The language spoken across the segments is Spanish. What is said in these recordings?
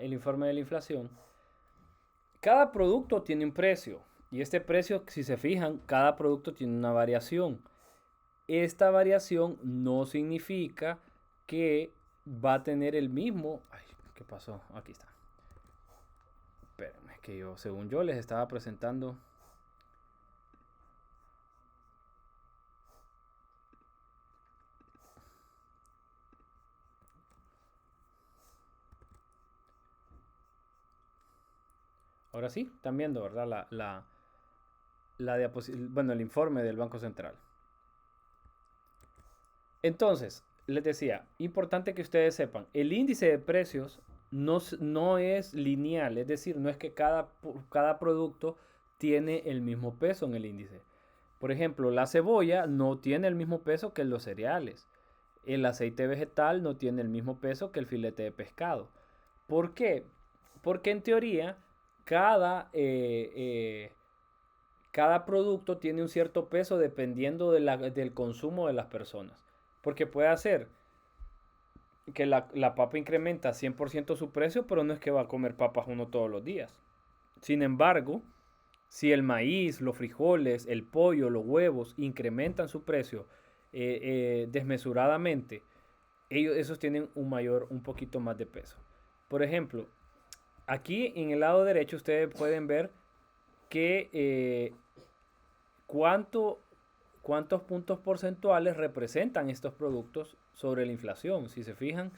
el informe de la inflación, cada producto tiene un precio. Y este precio, si se fijan, cada producto tiene una variación. Esta variación no significa que va a tener el mismo... Ay, ¿qué pasó? Aquí está. Espérenme, es que yo, según yo, les estaba presentando... Ahora sí, están viendo, ¿verdad? Bueno, el informe del Banco Central. Entonces, les decía, importante que ustedes sepan, el índice de precios no es lineal, es decir, no es que cada producto tiene el mismo peso en el índice. Por ejemplo, la cebolla no tiene el mismo peso que los cereales. El aceite vegetal no tiene el mismo peso que el filete de pescado. ¿Por qué? Porque en teoría cada producto tiene un cierto peso dependiendo del consumo de las personas. Porque puede hacer que la papa incrementa 100% su precio, pero no es que va a comer papas uno todos los días. Sin embargo, si el maíz, los frijoles, el pollo, los huevos incrementan su precio desmesuradamente, esos tienen un poquito más de peso. Por ejemplo, aquí en el lado derecho ustedes pueden ver que cuánto, cuántos puntos porcentuales representan estos productos sobre la inflación. Si se fijan,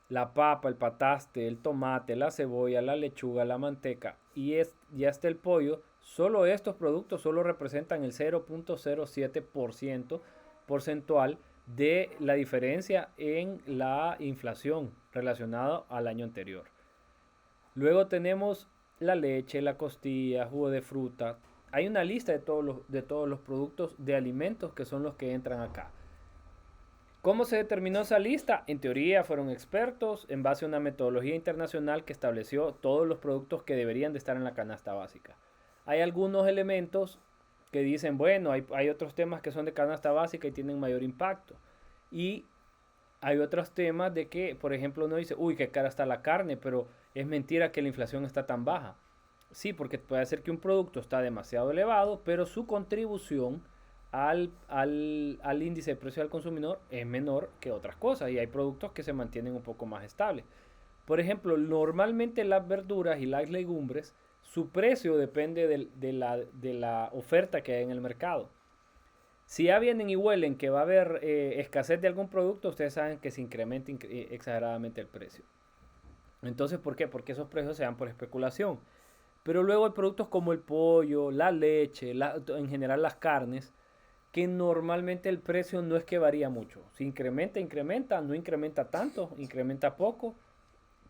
la papa, el pataste, el tomate, la cebolla, la lechuga, la manteca y hasta el pollo, solo estos productos solo representan el 0.07% porcentual de la diferencia en la inflación relacionada al año anterior. Luego tenemos la leche, la costilla, jugo de fruta. Hay una lista de todos los productos de alimentos que son los que entran acá. ¿Cómo se determinó esa lista? En teoría fueron expertos en base a una metodología internacional que estableció todos los productos que deberían de estar en la canasta básica. Hay algunos elementos que dicen, bueno, hay otros temas que son de canasta básica y tienen mayor impacto. Y hay otros temas de que, por ejemplo, uno dice, uy, qué cara está la carne, pero es mentira que la inflación está tan baja. Sí, porque puede ser que un producto está demasiado elevado, pero su contribución al índice de precio al consumidor es menor que otras cosas y hay productos que se mantienen un poco más estables. Por ejemplo, normalmente las verduras y las legumbres, su precio depende de la oferta que hay en el mercado. Si ya vienen y huelen que va a haber escasez de algún producto, ustedes saben que se incrementa exageradamente el precio. Entonces, ¿por qué? Porque esos precios se dan por especulación. Pero luego hay productos como el pollo, la leche, en general las carnes, que normalmente el precio no es que varía mucho. Si incrementa, incrementa, no incrementa tanto, incrementa poco,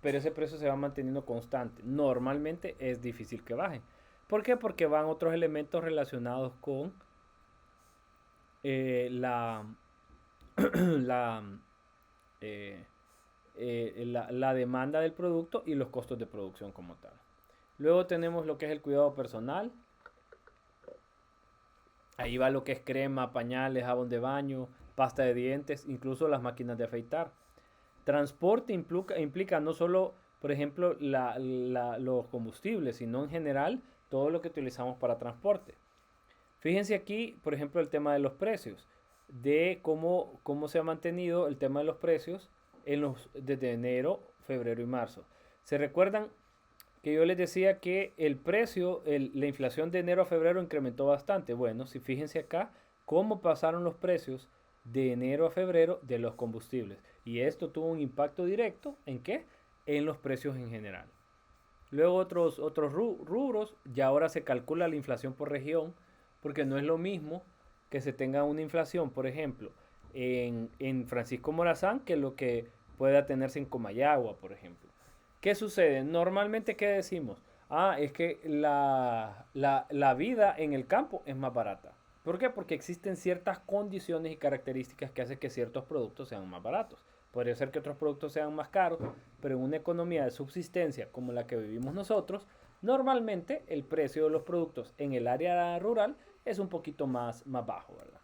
pero ese precio se va manteniendo constante. Normalmente es difícil que baje. ¿Por qué? Porque van otros elementos relacionados con la, la, eh, la demanda del producto y los costos de producción como tal. Luego tenemos lo que es el cuidado personal. Ahí va lo que es crema, pañales, jabón de baño, pasta de dientes, incluso las máquinas de afeitar. Transporte implica no solo, por ejemplo, los combustibles, sino en general todo lo que utilizamos para transporte. Fíjense aquí, por ejemplo, el tema de los precios, de cómo se ha mantenido el tema de los precios desde enero, febrero y marzo. ¿Se recuerdan que yo les decía que el precio, la inflación de enero a febrero incrementó bastante? Bueno, si fíjense acá cómo pasaron los precios de enero a febrero de los combustibles. Y esto tuvo un impacto directo ¿en qué? En los precios en general. Luego otros rubros, ya ahora se calcula la inflación por región, porque no es lo mismo que se tenga una inflación, por ejemplo, en Francisco Morazán, que lo que pueda tenerse en Comayagua, por ejemplo. ¿Qué sucede? Normalmente, ¿qué decimos? Ah, es que la vida en el campo es más barata. ¿Por qué? Porque existen ciertas condiciones y características que hacen que ciertos productos sean más baratos. Podría ser que otros productos sean más caros, pero en una economía de subsistencia como la que vivimos nosotros, normalmente el precio de los productos en el área rural es un poquito más bajo, ¿verdad?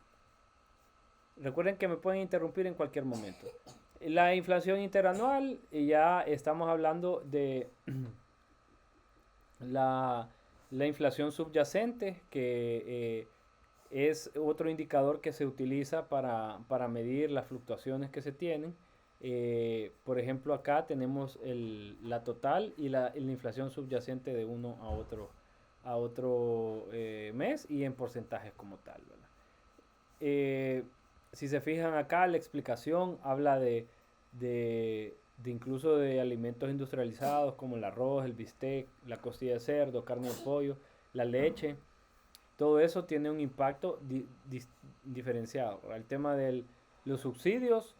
Recuerden que me pueden interrumpir en cualquier momento. La inflación interanual, y ya estamos hablando de la, la inflación subyacente, que es otro indicador que se utiliza para medir las fluctuaciones que se tienen. Por ejemplo, acá tenemos la total y la inflación subyacente de uno a otro mes y en porcentajes como tal, ¿verdad? Eh, si se fijan acá, la explicación habla de incluso de alimentos industrializados como el arroz, el bistec, la costilla de cerdo, carne de pollo, la leche. Todo eso tiene un impacto diferenciado. El tema de los subsidios,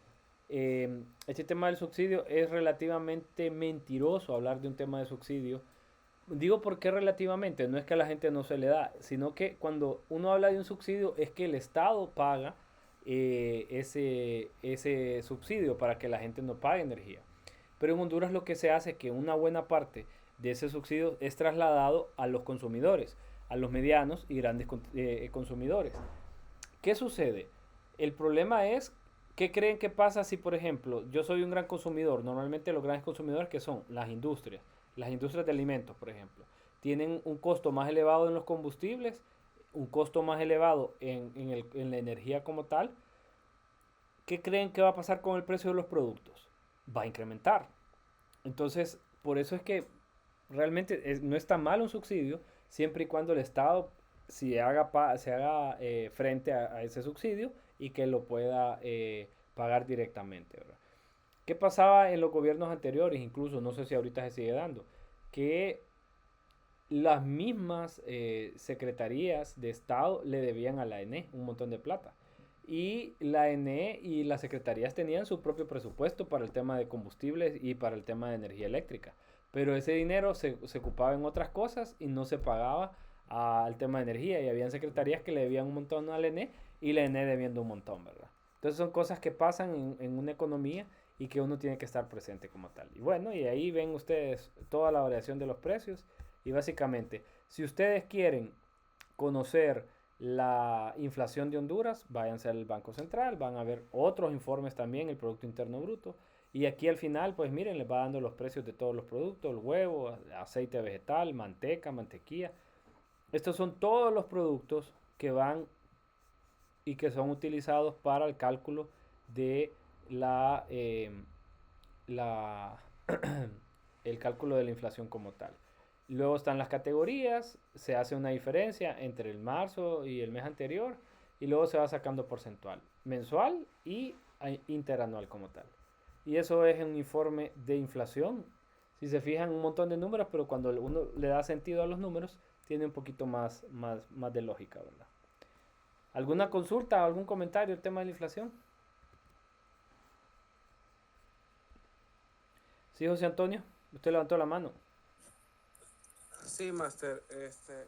este tema del subsidio es relativamente mentiroso hablar de un tema de subsidio. Digo porque relativamente, no es que a la gente no se le da, sino que cuando uno habla de un subsidio es que el Estado paga ese subsidio para que la gente no pague energía. Pero en Honduras lo que se hace es que una buena parte de ese subsidio es trasladado a los consumidores, a los medianos y grandes consumidores. ¿Qué sucede? El problema es, ¿qué creen que pasa si, por ejemplo, yo soy un gran consumidor? Normalmente los grandes consumidores que son las industrias de alimentos, por ejemplo, tienen un costo más elevado en los combustibles, un costo más elevado en la energía como tal. ¿Qué creen que va a pasar con el precio de los productos? Va a incrementar. Entonces, por eso es que realmente no está mal un subsidio, siempre y cuando el Estado se haga frente a ese subsidio y que lo pueda pagar directamente, ¿verdad? ¿Qué pasaba en los gobiernos anteriores? Incluso, no sé si ahorita se sigue dando, que las mismas secretarías de Estado le debían a la ENE un montón de plata. Y la ENE y las secretarías tenían su propio presupuesto para el tema de combustibles y para el tema de energía eléctrica. Pero ese dinero se ocupaba en otras cosas y no se pagaba al tema de energía. Y habían secretarías que le debían un montón a la ENE y la ENE debiendo un montón, ¿verdad? Entonces son cosas que pasan en una economía y que uno tiene que estar presente como tal. Y bueno, y ahí ven ustedes toda la variación de los precios. Y básicamente, si ustedes quieren conocer la inflación de Honduras, váyanse al Banco Central, van a ver otros informes también, el Producto Interno Bruto. Y aquí al final, pues miren, les va dando los precios de todos los productos, el huevo, aceite vegetal, manteca, mantequilla. Estos son todos los productos que van y que son utilizados para el cálculo de la el cálculo de la inflación como tal. Luego están las categorías, se hace una diferencia entre el marzo y el mes anterior y luego se va sacando porcentual, mensual y interanual como tal. Y eso es un informe de inflación. Si se fijan un montón de números, pero cuando uno le da sentido a los números, tiene un poquito más de lógica, ¿verdad? ¿Alguna consulta, algún comentario el tema de la inflación? Sí, José Antonio, usted levantó la mano. Sí, Master,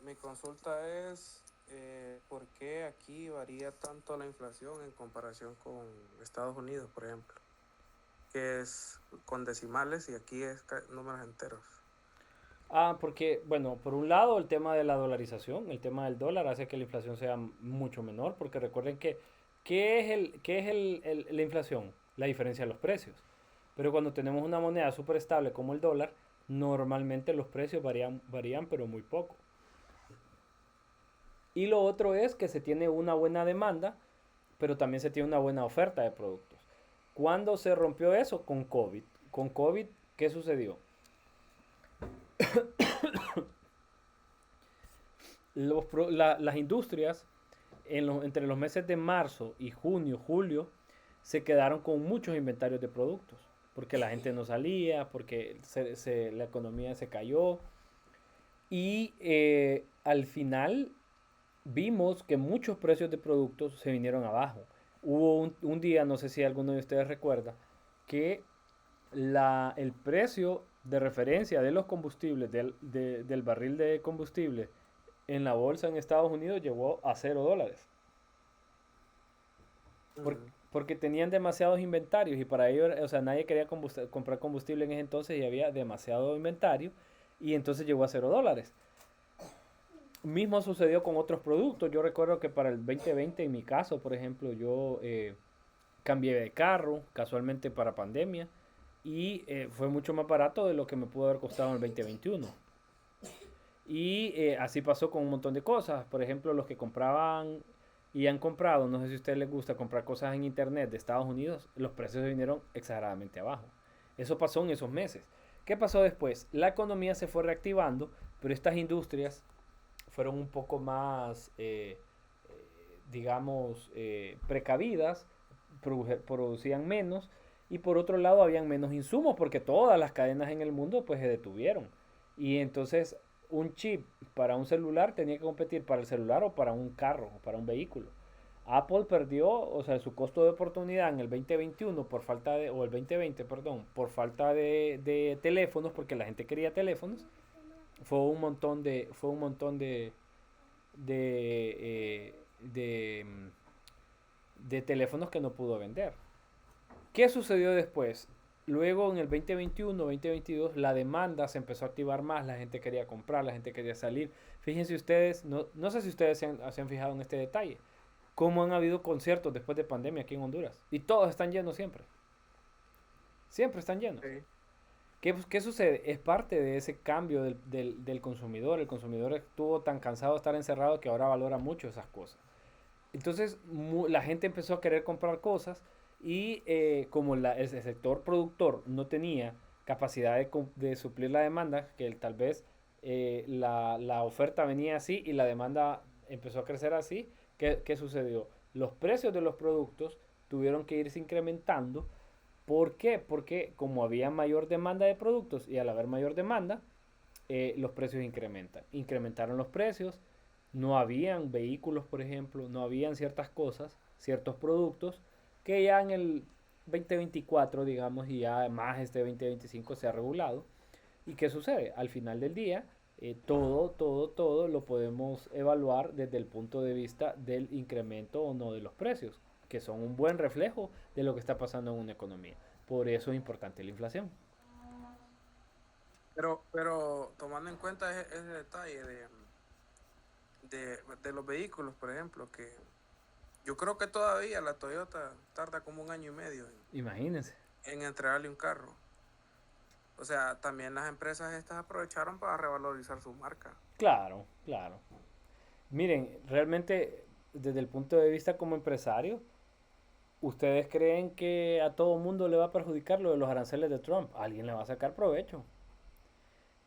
mi consulta es ¿por qué aquí varía tanto la inflación en comparación con Estados Unidos, por ejemplo? Que es con decimales y aquí es números enteros. Porque, bueno, por un lado el tema de la dolarización, el tema del dólar hace que la inflación sea mucho menor, porque recuerden que, qué es la inflación? La diferencia de los precios. Pero cuando tenemos una moneda súper estable como el dólar, normalmente los precios varían pero muy poco. Y lo otro es que se tiene una buena demanda, pero también se tiene una buena oferta de productos. ¿Cuándo se rompió eso? Con COVID. Con COVID, ¿qué sucedió? Las industrias entre los meses de marzo y junio, julio, se quedaron con muchos inventarios de productos, porque la gente no salía, porque la economía se cayó y al final vimos que muchos precios de productos se vinieron abajo. Hubo un día, no sé si alguno de ustedes recuerda, que el precio de referencia de los combustibles, del barril de combustible en la bolsa en Estados Unidos llegó a $0. Por- Ujú. porque tenían demasiados inventarios y para ello, o sea, nadie quería comprar combustible en ese entonces y había demasiado inventario y entonces llegó a $0. Mismo sucedió con otros productos. Yo recuerdo que para el 2020, en mi caso, por ejemplo, yo cambié de carro, casualmente para pandemia, y fue mucho más barato de lo que me pudo haber costado en el 2021. Y así pasó con un montón de cosas. Por ejemplo, los que compraban y han comprado, no sé si a ustedes les gusta comprar cosas en internet de Estados Unidos, los precios se vinieron exageradamente abajo. Eso pasó en esos meses. ¿Qué pasó después? La economía se fue reactivando, pero estas industrias fueron un poco más, digamos, precavidas, producían menos y por otro lado habían menos insumos porque todas las cadenas en el mundo pues se detuvieron. Y entonces un chip para un celular tenía que competir para el celular o para un carro o para un vehículo. Apple perdió, o sea, su costo de oportunidad en el 2021 por falta de, o el 2020, perdón, por falta de teléfonos, porque la gente quería teléfonos, fue un montón de, de teléfonos que no pudo vender. ¿Qué sucedió después? Luego en el 2021, 2022, la demanda se empezó a activar más, la gente quería comprar, la gente quería salir. Fíjense ustedes, no sé si ustedes se han fijado en este detalle, cómo han habido conciertos después de pandemia aquí en Honduras. Y todos están llenos siempre. Siempre están llenos. Sí. ¿Qué sucede? Es parte de ese cambio del consumidor. El consumidor estuvo tan cansado de estar encerrado que ahora valora mucho esas cosas. Entonces la gente empezó a querer comprar cosas y como el sector productor no tenía capacidad de suplir la demanda, que tal vez la oferta venía así y la demanda empezó a crecer así, ¿qué sucedió? Los precios de los productos tuvieron que irse incrementando. ¿Por qué? Porque como había mayor demanda de productos y al haber mayor demanda, los precios incrementan. Incrementaron los precios, no habían vehículos, por ejemplo, no habían ciertas cosas, ciertos productos, que ya en el 2024, digamos, y ya más este 2025 se ha regulado. ¿Y qué sucede? Al final del día, todo lo podemos evaluar desde el punto de vista del incremento o no de los precios, que son un buen reflejo de lo que está pasando en una economía. Por eso es importante la inflación. Pero tomando en cuenta ese detalle de los vehículos, por ejemplo, que yo creo que todavía la Toyota tarda como un año y medio Imagínense. en entregarle un carro. O sea, también las empresas estas aprovecharon para revalorizar su marca. Claro, claro. Miren, realmente desde el punto de vista como empresario, ¿ustedes creen que a todo mundo le va a perjudicar lo de los aranceles de Trump? Alguien le va a sacar provecho.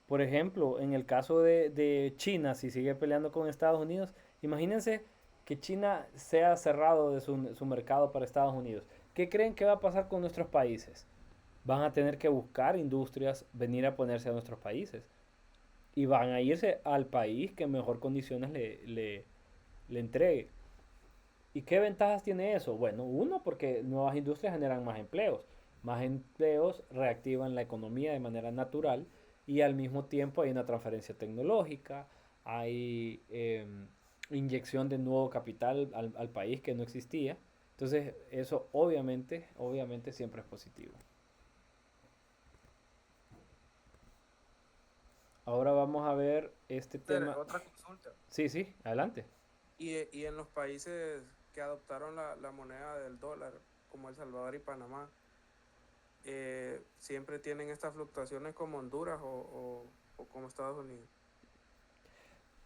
Por ejemplo, en el caso de China, si sigue peleando con Estados Unidos, imagínense que China sea cerrado de su mercado para Estados Unidos. ¿Qué creen que va a pasar con nuestros países? Van a tener que buscar industrias, venir a ponerse a nuestros países. Y van a irse al país que mejor condiciones le entregue. ¿Y qué ventajas tiene eso? Bueno, uno, porque nuevas industrias generan más empleos. Más empleos reactivan la economía de manera natural y al mismo tiempo hay una transferencia tecnológica, hay inyección de nuevo capital al país que no existía. Entonces, eso obviamente siempre es positivo. Ahora vamos a ver este tema. Otra consulta. Sí, sí, adelante. Y en los países que adoptaron la moneda del dólar, como El Salvador y Panamá, siempre tienen estas fluctuaciones como Honduras o como Estados Unidos.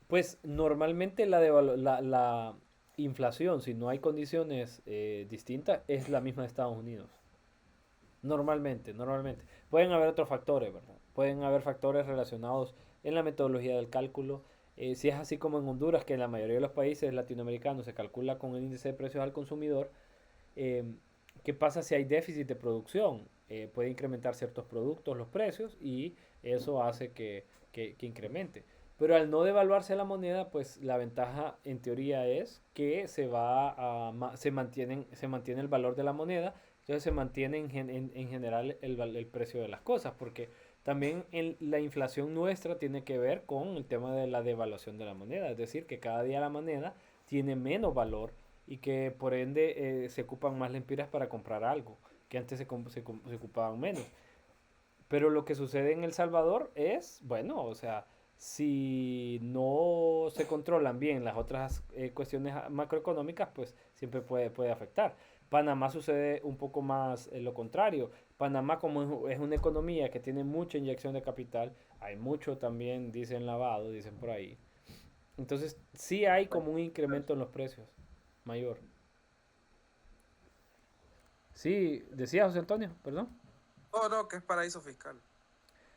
Pues normalmente la inflación, si no hay condiciones distintas, es la misma de Estados Unidos. Normalmente. Pueden haber otros factores, ¿verdad? Pueden haber factores relacionados en la metodología del cálculo. Si es así como en Honduras, que en la mayoría de los países latinoamericanos se calcula con el índice de precios al consumidor, eh, ¿qué pasa si hay déficit de producción? Puede incrementar ciertos productos los precios y eso hace que incremente. Pero al no devaluarse la moneda, pues la ventaja en teoría es que se mantiene el valor de la moneda, entonces se mantiene en general el precio de las cosas, porque también la inflación nuestra tiene que ver con el tema de la devaluación de la moneda, es decir, que cada día la moneda tiene menos valor y que por ende se ocupan más lempiras para comprar algo, que antes se ocupaban menos. Pero lo que sucede en El Salvador es, bueno, o sea, si no se controlan bien las otras cuestiones macroeconómicas, pues siempre puede afectar. Panamá sucede un poco más lo contrario. Panamá como es una economía que tiene mucha inyección de capital, hay mucho también, dicen lavado, dicen por ahí. Entonces sí hay como un incremento en los precios mayor. Sí, decía José Antonio, perdón. Oh, no, que es paraíso fiscal.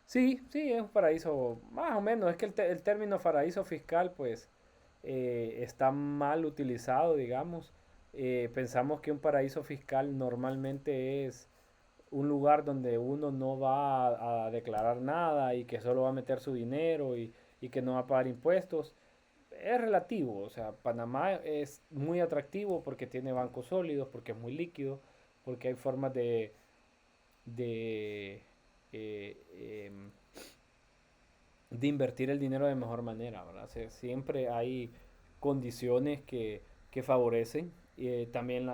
Sí, sí, es un paraíso, más o menos. Es que el término paraíso fiscal, pues, está mal utilizado, digamos. Pensamos que un paraíso fiscal normalmente es un lugar donde uno no va a declarar nada y que solo va a meter su dinero y que no va a pagar impuestos. Es relativo, o sea, Panamá es muy atractivo porque tiene bancos sólidos, porque es muy líquido, porque hay formas de, em, de invertir el dinero de mejor manera, ¿verdad? O sea, siempre hay condiciones que favorecen. También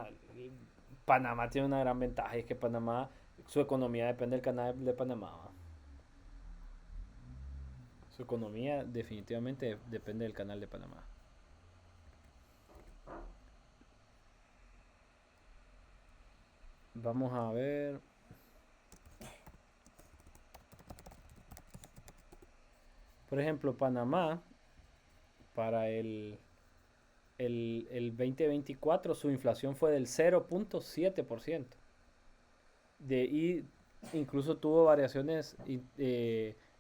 Panamá tiene una gran ventaja, es que Panamá, su economía depende del canal de Panamá, ¿va? Su economía definitivamente depende del canal de Panamá. Vamos a ver, por ejemplo, Panamá para el 2024 su inflación fue del 0.7%. Y incluso tuvo variaciones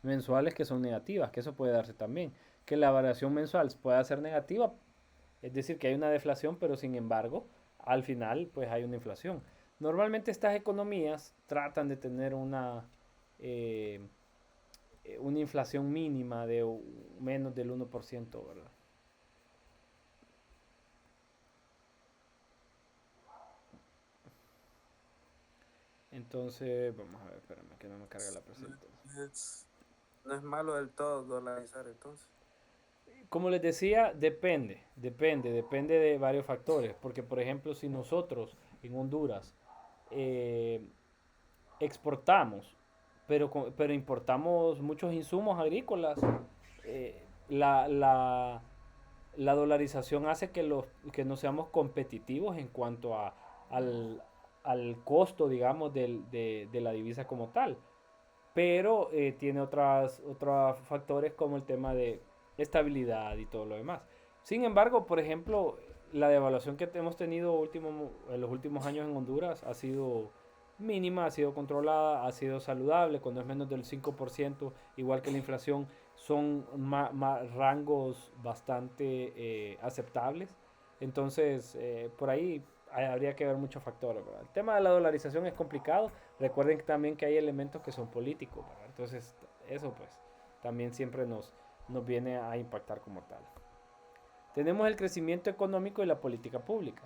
mensuales que son negativas, que eso puede darse también. Que la variación mensual pueda ser negativa, es decir, que hay una deflación, pero sin embargo, al final, pues hay una inflación. Normalmente estas economías tratan de tener eh, una inflación mínima de menos del 1%, ¿verdad? Entonces, vamos a ver, espérame, que no me carga la presentación. No es, no es malo del todo dolarizar entonces. Como les decía, depende de varios factores, porque por ejemplo, si nosotros en Honduras eh, exportamos, pero importamos muchos insumos agrícolas, la dolarización hace que no seamos competitivos en cuanto al, al costo, digamos, de la divisa como tal, pero tiene otros factores como el tema de estabilidad y todo lo demás. Sin embargo, por ejemplo, la devaluación que hemos tenido en los últimos años en Honduras ha sido mínima, ha sido controlada, ha sido saludable, cuando es menos del 5%, igual que la inflación, son rangos bastante aceptables. Entonces, por ahí habría que ver muchos factores, ¿verdad? El tema de la dolarización es complicado. Recuerden también que hay elementos que son políticos, ¿verdad? Entonces, eso pues también siempre nos viene a impactar como tal. Tenemos el crecimiento económico y la política pública.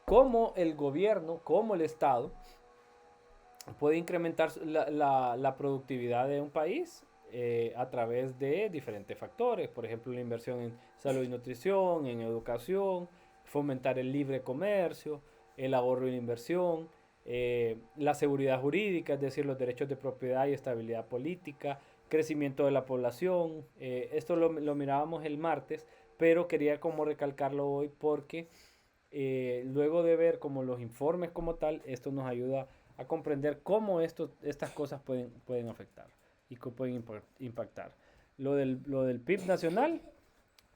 Cómo el gobierno, cómo el Estado puede incrementar la productividad de un país a través de diferentes factores. Por ejemplo, la inversión en salud y nutrición, en educación, fomentar el libre comercio, el ahorro y la inversión, la seguridad jurídica, es decir, los derechos de propiedad y estabilidad política, crecimiento de la población. Esto lo mirábamos el martes, pero quería como recalcarlo hoy porque luego de ver como los informes como tal, esto nos ayuda a comprender cómo estas cosas pueden afectar y cómo pueden impactar. Lo del PIB nacional,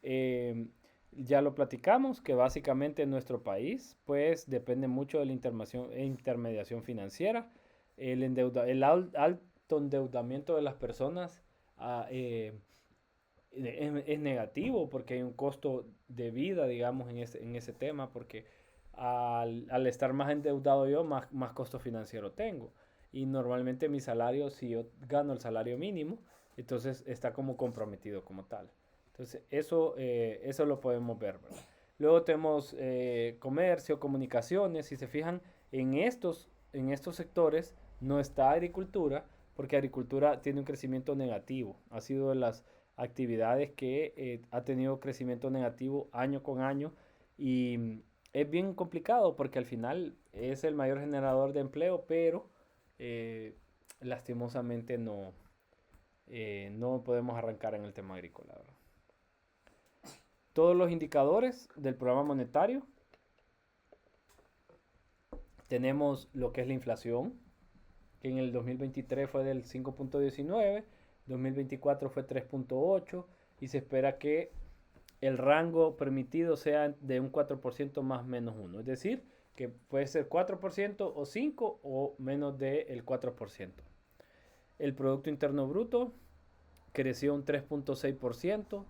eh, ya lo platicamos, que básicamente en nuestro país pues depende mucho de la intermediación financiera, el alto endeudamiento de las personas ah, es negativo porque hay un costo de vida, digamos, en ese tema, porque al estar más endeudado yo, más costo financiero tengo. Y normalmente mi salario, si yo gano el salario mínimo, entonces está como comprometido como tal. Entonces eso lo podemos ver, ¿verdad? Luego tenemos comercio, comunicaciones. Si se fijan, en estos sectores no está agricultura, porque agricultura tiene un crecimiento negativo. Ha sido de las actividades que ha tenido crecimiento negativo año con año y es bien complicado porque al final es el mayor generador de empleo, pero eh, lastimosamente no podemos arrancar en el tema agrícola, ¿verdad? Todos los indicadores del programa monetario, Tenemos lo que es la inflación, que en el 2023 fue del 5.19, 2024 fue 3.8 y se espera que el rango permitido sea de un 4% más menos uno. Es decir, que puede ser 4% o 5% o menos del 4%. El Producto Interno Bruto creció un 3.6%,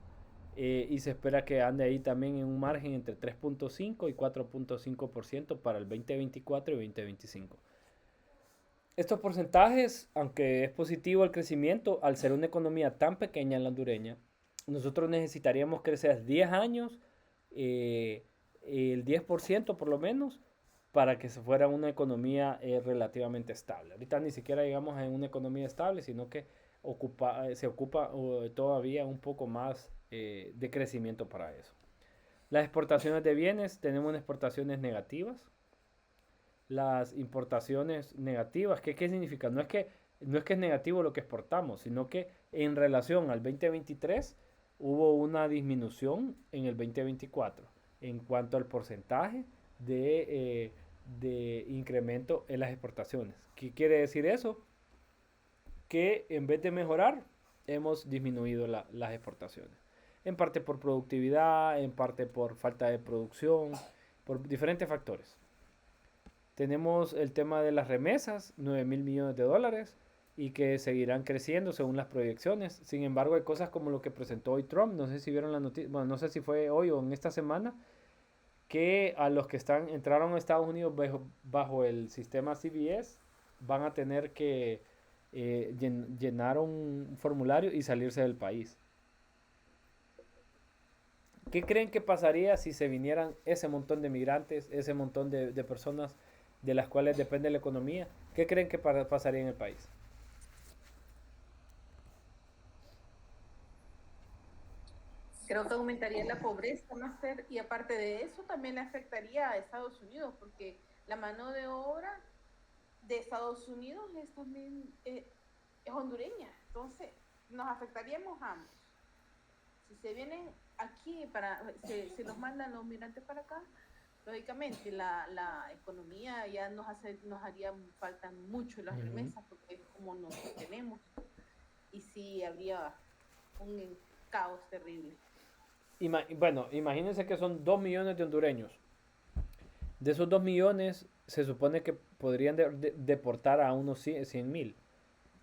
y se espera que ande ahí también en un margen entre 3.5 y 4.5% para el 2024 y 2025. Estos porcentajes, aunque es positivo el crecimiento, al ser una economía tan pequeña en la hondureña, nosotros necesitaríamos crecer 10 años, el 10% por lo menos, para que se fuera una economía relativamente estable. Ahorita ni siquiera llegamos a una economía estable, sino que se ocupa todavía un poco más de crecimiento para eso. Las exportaciones de bienes, tenemos exportaciones negativas. Las importaciones negativas, ¿qué significa? No es que es negativo lo que exportamos, sino que en relación al 2023 hubo una disminución en el 2024 en cuanto al porcentaje de incremento en las exportaciones. ¿Qué quiere decir eso? Que en vez de mejorar, hemos disminuido las exportaciones. En parte por productividad, en parte por falta de producción, por diferentes factores. Tenemos el tema de las remesas, 9 mil millones de dólares, y que seguirán creciendo según las proyecciones. Sin embargo, hay cosas como lo que presentó hoy Trump, no sé si vieron la noticia, bueno, no sé si fue hoy o en esta semana, que a los que entraron a Estados Unidos bajo el sistema CBS van a tener que llenar un formulario y salirse del país. ¿Qué creen que pasaría si se vinieran ese montón de migrantes, ese montón de personas de las cuales depende la economía? ¿Qué creen que pasaría en el país? Creo que aumentaría la pobreza, Master, y aparte de eso también le afectaría a Estados Unidos, porque la mano de obra de Estados Unidos es también es hondureña, entonces nos afectaríamos ambos. Si se vienen aquí, se los mandan los migrantes para acá, lógicamente la economía ya nos haría falta mucho las remesas, porque es como nos tenemos, y sí habría un caos terrible. Bueno, imagínense que son 2 millones de hondureños. De esos 2 millones se supone que podrían deportar a unos 100 mil.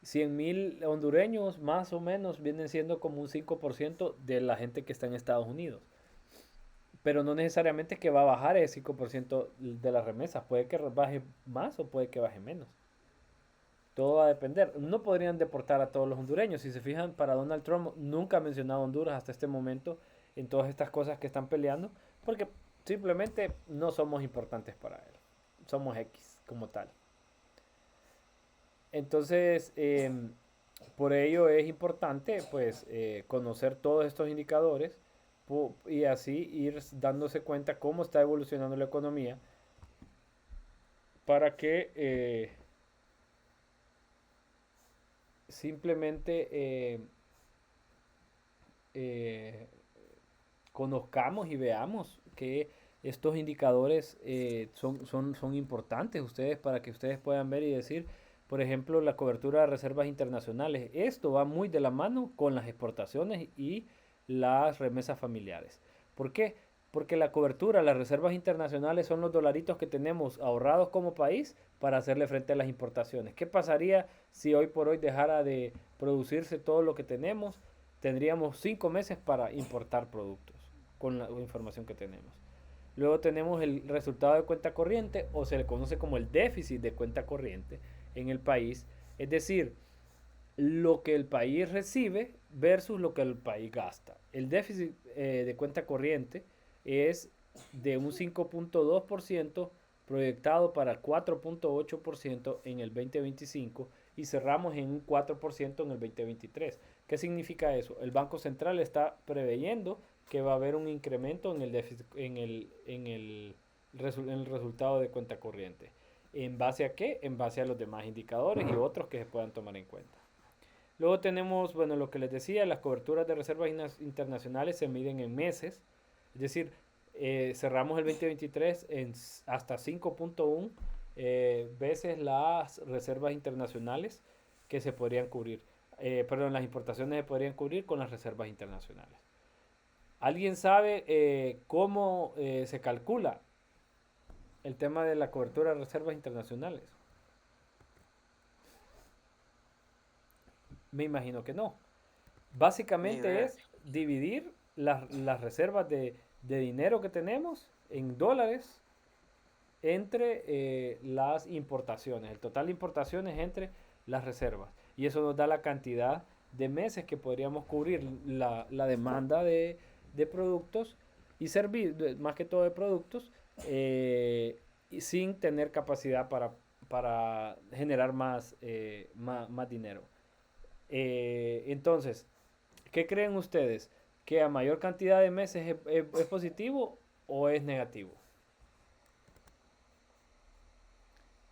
100 mil hondureños más o menos vienen siendo como un 5% de la gente que está en Estados Unidos. Pero no necesariamente que va a bajar ese 5% de las remesas. Puede que baje más o puede que baje menos. Todo va a depender. No podrían deportar a todos los hondureños. Si se fijan, para Donald Trump nunca ha mencionado Honduras hasta este momento en todas estas cosas que están peleando, porque simplemente no somos importantes para él. Somos X como tal. Entonces, por ello es importante pues conocer todos estos indicadores y así ir dándose cuenta cómo está evolucionando la economía para que simplemente conozcamos y veamos que estos indicadores son importantes ustedes para que ustedes puedan ver y decir, por ejemplo, la cobertura de reservas internacionales. Esto va muy de la mano con las exportaciones y las remesas familiares. ¿Por qué? Porque la cobertura, las reservas internacionales son los dolaritos que tenemos ahorrados como país para hacerle frente a las importaciones. ¿Qué pasaría si hoy por hoy dejara de producirse todo lo que tenemos? Tendríamos 5 meses para importar productos con la información que tenemos. Luego tenemos el resultado de cuenta corriente, o se le conoce como el déficit de cuenta corriente en el país. Es decir, lo que el país recibe versus lo que el país gasta. El déficit de cuenta corriente es de un 5.2% proyectado para 4.8% en el 2025 y cerramos en un 4% en el 2023. ¿Qué significa eso? El Banco Central está preveyendo que va a haber un incremento en el déficit, en el resultado de cuenta corriente. ¿En base a qué? En base a los demás indicadores y otros que se puedan tomar en cuenta. Luego tenemos, bueno, lo que les decía, las coberturas de reservas internacionales se miden en meses. Es decir, cerramos el 2023 en hasta 5.1 veces las reservas internacionales que se podrían cubrir. Perdón, las importaciones se podrían cubrir con las reservas internacionales. ¿Alguien sabe cómo se calcula el tema de la cobertura de reservas internacionales? Me imagino que no. Ni Básicamente idea. es dividir las reservas de dinero que tenemos en dólares entre las importaciones, el total de importaciones entre las reservas. Y eso nos da la cantidad de meses que podríamos cubrir la demanda de productos y servicios, más que todo de productos, y sin tener capacidad para generar más dinero. Entonces, ¿qué creen ustedes? ¿Que a mayor cantidad de meses es positivo o es negativo?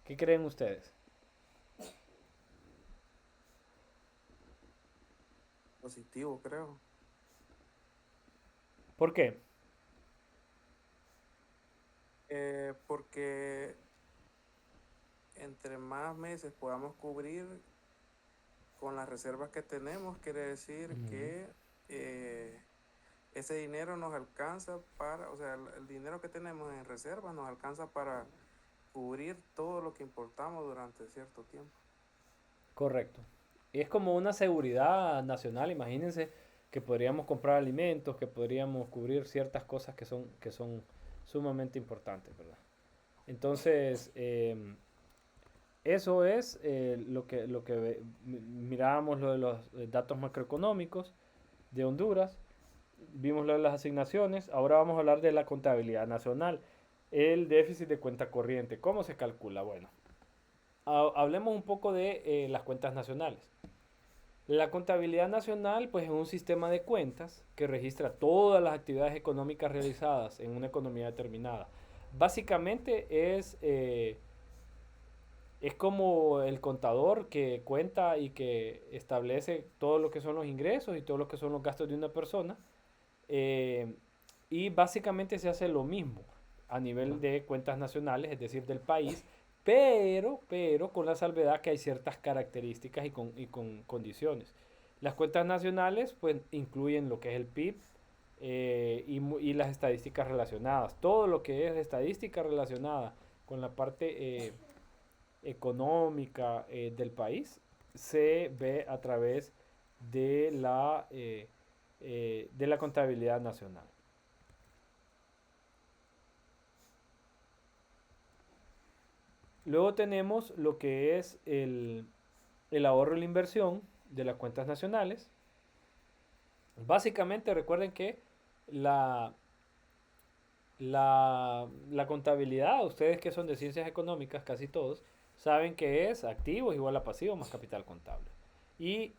¿Qué creen ustedes? Positivo, creo. ¿Por qué? Porque entre más meses podamos cubrir con las reservas que tenemos, quiere decir Ujú. que ese dinero nos alcanza para, o sea, el dinero que tenemos en reserva nos alcanza para cubrir todo lo que importamos durante cierto tiempo. Correcto. Y es como una seguridad nacional, imagínense que podríamos comprar alimentos, que podríamos cubrir ciertas cosas que son sumamente importantes, ¿verdad? Entonces, eso es lo que mirábamos, lo de los datos macroeconómicos de Honduras, vimos lo de las asignaciones, ahora vamos a hablar de la contabilidad nacional, el déficit de cuenta corriente, ¿cómo se calcula? Bueno, hablemos un poco de las cuentas nacionales. La contabilidad nacional, pues, es un sistema de cuentas que registra todas las actividades económicas realizadas en una economía determinada. Básicamente es como el contador que cuenta y que establece todo lo que son los ingresos y todo lo que son los gastos de una persona. eh, y básicamente se hace lo mismo a nivel de cuentas nacionales, es decir, del país, pero con la salvedad que hay ciertas características y con condiciones. Las cuentas nacionales pues incluyen lo que es el PIB y las estadísticas relacionadas. Todo lo que es estadística relacionada con la parte económica del país se ve a través de la contabilidad nacional. Luego tenemos lo que es el ahorro y la inversión de las cuentas nacionales. Básicamente recuerden que la, la contabilidad, ustedes que son de ciencias económicas, casi todos, saben que es activos igual a pasivos más capital contable. Y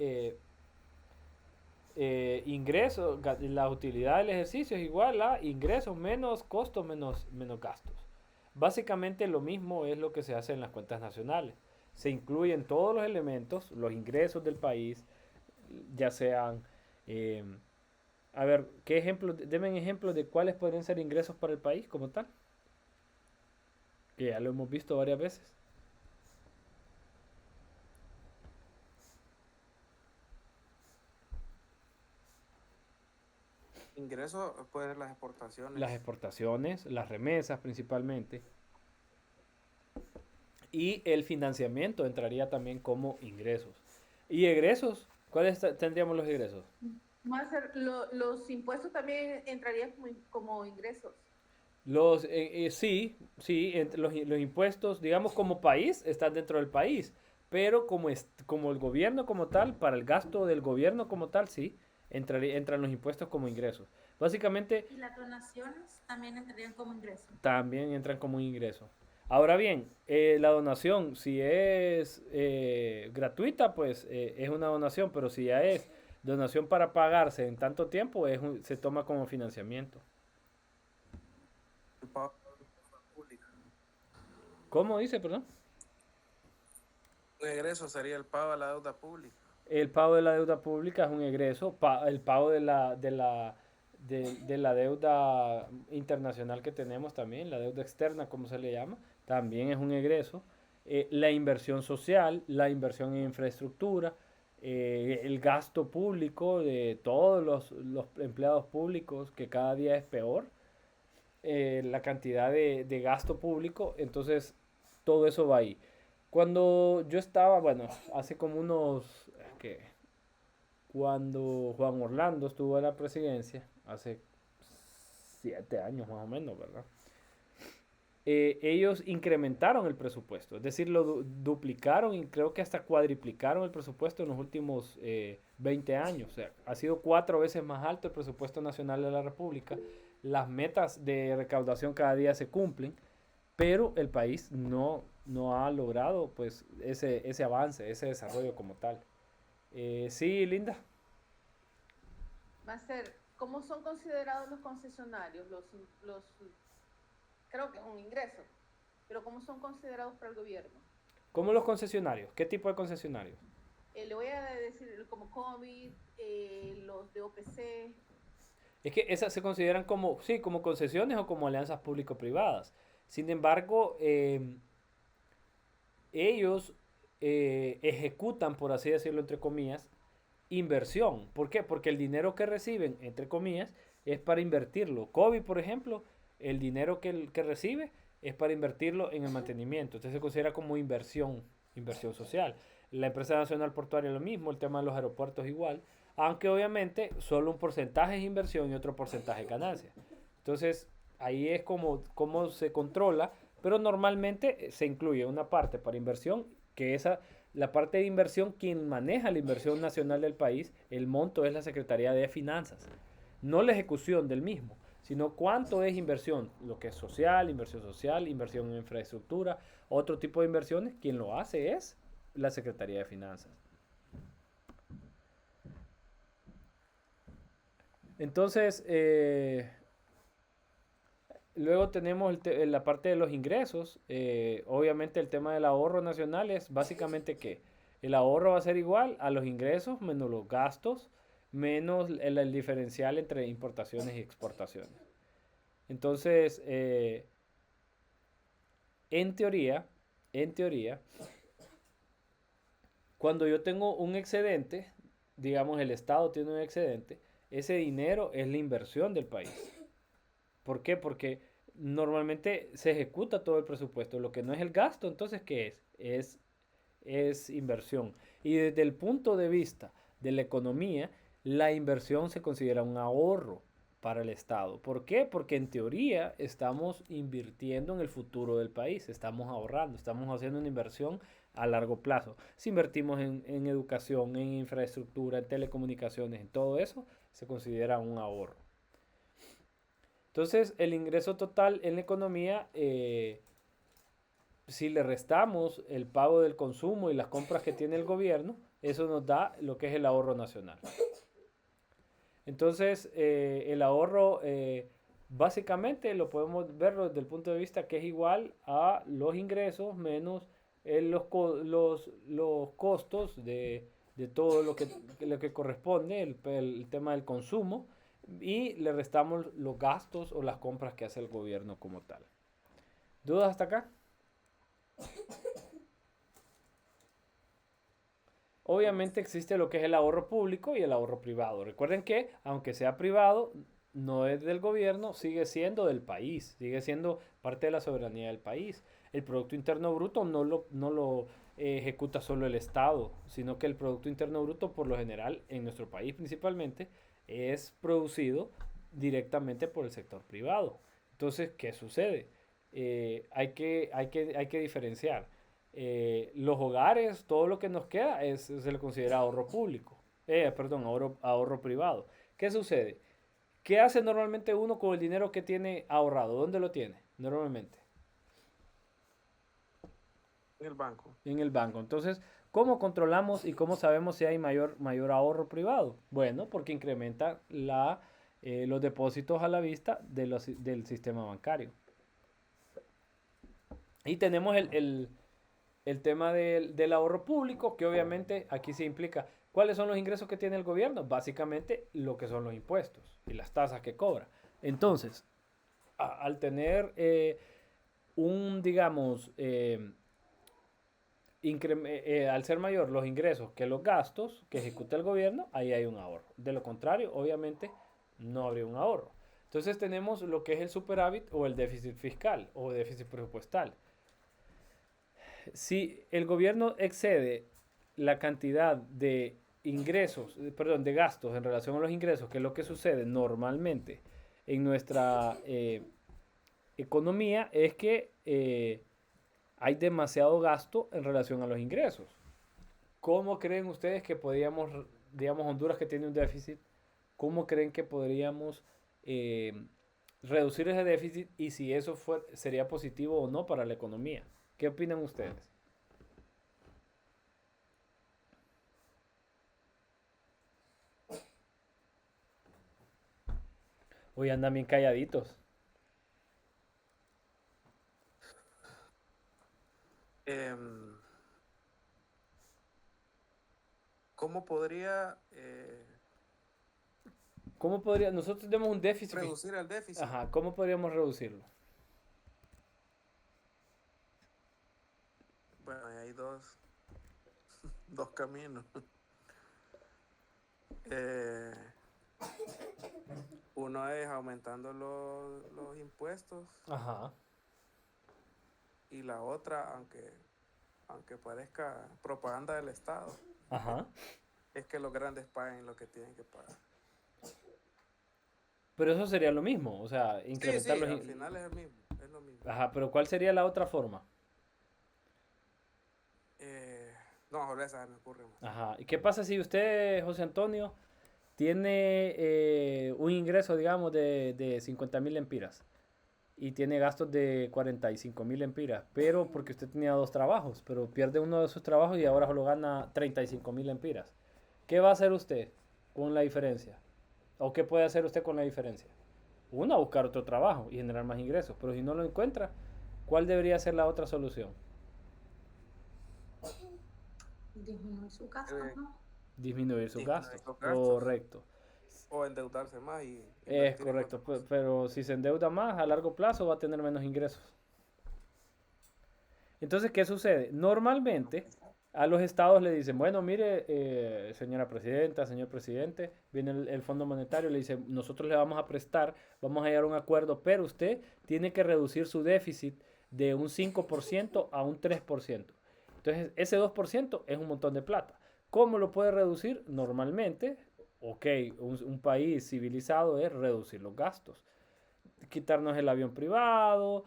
ingresos, la utilidad del ejercicio es igual a ingresos menos costos menos gastos. Básicamente lo mismo es lo que se hace en las cuentas nacionales. Se incluyen todos los elementos, los ingresos del país, ya sean, eh, a ver, ¿qué ejemplos? Denme ejemplos de cuáles podrían ser ingresos para el país como tal, que ya lo hemos visto varias veces. Ingresos pueden ser las Las exportaciones. exportaciones, las remesas principalmente, y el financiamiento entraría también como ingresos. ¿Y egresos? ¿Cuáles tendríamos los egresos? Más los impuestos también entrarían como ingresos. Sí, los impuestos, digamos, como país, están dentro del país, pero como el gobierno como tal, para el gasto del gobierno como tal, sí, entran los impuestos como ingresos. Básicamente, Y las donaciones también entrarían como ingreso. también entran como un ingreso. Ahora bien, la donación, si es gratuita, pues es una donación, pero si ya es donación para pagarse en tanto tiempo, se toma como financiamiento. El pago de la deuda pública. ¿Cómo dice, perdón? Un egreso sería el pago de la deuda pública. El pago de la deuda pública es un egreso, el pago de la deuda internacional que tenemos también, la deuda externa, como se le llama, también es un egreso. La inversión social, la inversión en infraestructura, el gasto público de todos los empleados públicos, que cada día es peor, la cantidad de gasto público, entonces todo eso va ahí. Cuando yo estaba, bueno, hace como unos, ¿qué? Cuando Juan Orlando estuvo en la presidencia, hace 7 años más o menos, ¿verdad? Ellos incrementaron el presupuesto, es decir, lo duplicaron y creo que hasta cuadriplicaron el presupuesto en los últimos 20 años. O sea, ha sido 4 veces más alto el presupuesto nacional de la República. Las metas de recaudación cada día se cumplen, pero el país no ha logrado pues ese avance, ese desarrollo como tal. Sí, Linda. Máster, ¿cómo son considerados los concesionarios? Creo que es un ingreso, pero ¿cómo son considerados para el gobierno? ¿Cómo los concesionarios? ¿Qué tipo de concesionarios? Le voy a decir como COVID, los de OPC. Es que esas se consideran como, sí, como concesiones o como alianzas público-privadas. Sin embargo, ellos ejecutan, por así decirlo, entre comillas, inversión. ¿Por qué? Porque el dinero que reciben, entre comillas, es para invertirlo. COVID, por ejemplo, el dinero que recibe es para invertirlo en el mantenimiento. Entonces se considera como inversión social. La empresa nacional portuaria lo mismo, el tema de los aeropuertos igual, aunque obviamente solo un porcentaje es inversión y otro porcentaje es ganancia. Entonces ahí es como se controla, pero normalmente se incluye una parte para inversión, que la parte de inversión, quien maneja la inversión nacional del país, el monto es la Secretaría de Finanzas, no la ejecución del mismo, sino cuánto es inversión, lo que es social, inversión en infraestructura, otro tipo de inversiones, quien lo hace es la Secretaría de Finanzas. Entonces, luego tenemos la parte de los ingresos. Obviamente el tema del ahorro nacional es básicamente que el ahorro va a ser igual a los ingresos menos los gastos, menos el diferencial entre importaciones y exportaciones. Entonces, en teoría, cuando yo tengo un excedente, digamos el Estado tiene un excedente, ese dinero es la inversión del país. ¿Por qué? Porque normalmente se ejecuta todo el presupuesto. Lo que no es el gasto, entonces, ¿qué es? Es inversión. Y desde el punto de vista de la economía, la inversión se considera un ahorro para el Estado. ¿Por qué? Porque en teoría estamos invirtiendo en el futuro del país, estamos ahorrando, estamos haciendo una inversión a largo plazo. Si invertimos en educación, en infraestructura, en telecomunicaciones, en todo eso, se considera un ahorro. Entonces, el ingreso total en la economía, si le restamos el pago del consumo y las compras que tiene el gobierno, eso nos da lo que es el ahorro nacional. Entonces, el ahorro básicamente lo podemos ver desde el punto de vista que es igual a los ingresos menos los costos de todo lo que corresponde, el tema del consumo, y le restamos los gastos o las compras que hace el gobierno como tal. ¿Dudas hasta acá? Obviamente existe lo que es el ahorro público y el ahorro privado. Recuerden que, aunque sea privado, no es del gobierno, sigue siendo del país, sigue siendo parte de la soberanía del país. El Producto Interno Bruto no lo ejecuta solo el Estado, sino que el Producto Interno Bruto, por lo general, en nuestro país principalmente, es producido directamente por el sector privado. Entonces, ¿qué sucede? Hay que diferenciar. Los hogares, todo lo que nos queda se le considera ahorro público. Perdón, ahorro privado. ¿Qué sucede? ¿Qué hace normalmente uno con el dinero que tiene ahorrado? ¿Dónde lo tiene normalmente? En el banco. En el banco. Entonces, ¿cómo controlamos y cómo sabemos si hay mayor ahorro privado? Bueno, porque incrementa los depósitos a la vista del sistema bancario. Y tenemos el tema del ahorro público, que obviamente aquí se implica cuáles son los ingresos que tiene el gobierno. Básicamente lo que son los impuestos y las tasas que cobra. Entonces, al tener digamos, al ser mayor los ingresos que los gastos que ejecuta el gobierno, ahí hay un ahorro. De lo contrario, obviamente, no habría un ahorro. Entonces tenemos lo que es el superávit o el déficit fiscal o déficit presupuestal. Si el gobierno excede la cantidad de ingresos, perdón, de gastos en relación a los ingresos, que es lo que sucede normalmente en nuestra economía, es que hay demasiado gasto en relación a los ingresos. ¿Cómo creen ustedes que podríamos, digamos, Honduras que tiene un déficit, cómo creen que podríamos reducir ese déficit y si eso sería positivo o no para la economía? ¿Qué opinan ustedes? Hoy andan bien calladitos. Em, ¿Cómo podría ¿Cómo podría, nosotros tenemos un déficit? reducir el déficit? Ajá, ¿cómo podríamos reducirlo? Bueno, hay dos caminos. Eh, Uno es aumentando los impuestos Ajá, y la otra, aunque parezca propaganda del Estado, ajá. es que los grandes paguen lo que tienen que pagar. Pero eso sería lo mismo, o sea, Sí, incrementar sí, los... al final es el mismo, es lo mismo. Ajá, pero ¿cuál sería la otra forma? Eh, no, ahora esa se me ocurre más. Ajá. ¿Y qué pasa si usted, José Antonio, tiene un ingreso, digamos, de 50.000 lempiras y tiene gastos de 45.000 lempiras, pero porque usted tenía dos trabajos, pero pierde uno de sus trabajos y ahora solo gana 35.000 lempiras? ¿Qué va a hacer usted con la diferencia? ¿O qué puede hacer usted con la diferencia? Una, buscar otro trabajo y generar más ingresos, pero si no lo encuentra, ¿cuál debería ser la otra solución? Disminuir sus gastos, Eh, ¿no? Disminuir sus Disminuir gastos. los gastos Correcto. o endeudarse más y Es invertir en correcto, otra cosa. pero si se endeuda más a largo plazo va a tener menos ingresos. Entonces, ¿qué sucede? Normalmente a los estados le dicen, bueno, mire, señora presidenta, señor presidente, viene el Fondo Monetario, le dice, nosotros le vamos a prestar, vamos a llegar a un acuerdo, pero usted tiene que reducir su déficit de un 5% a un 3%. Entonces, ese 2% es un montón de plata. ¿Cómo lo puede reducir? Normalmente, ok, un país civilizado es reducir los gastos, quitarnos el avión privado,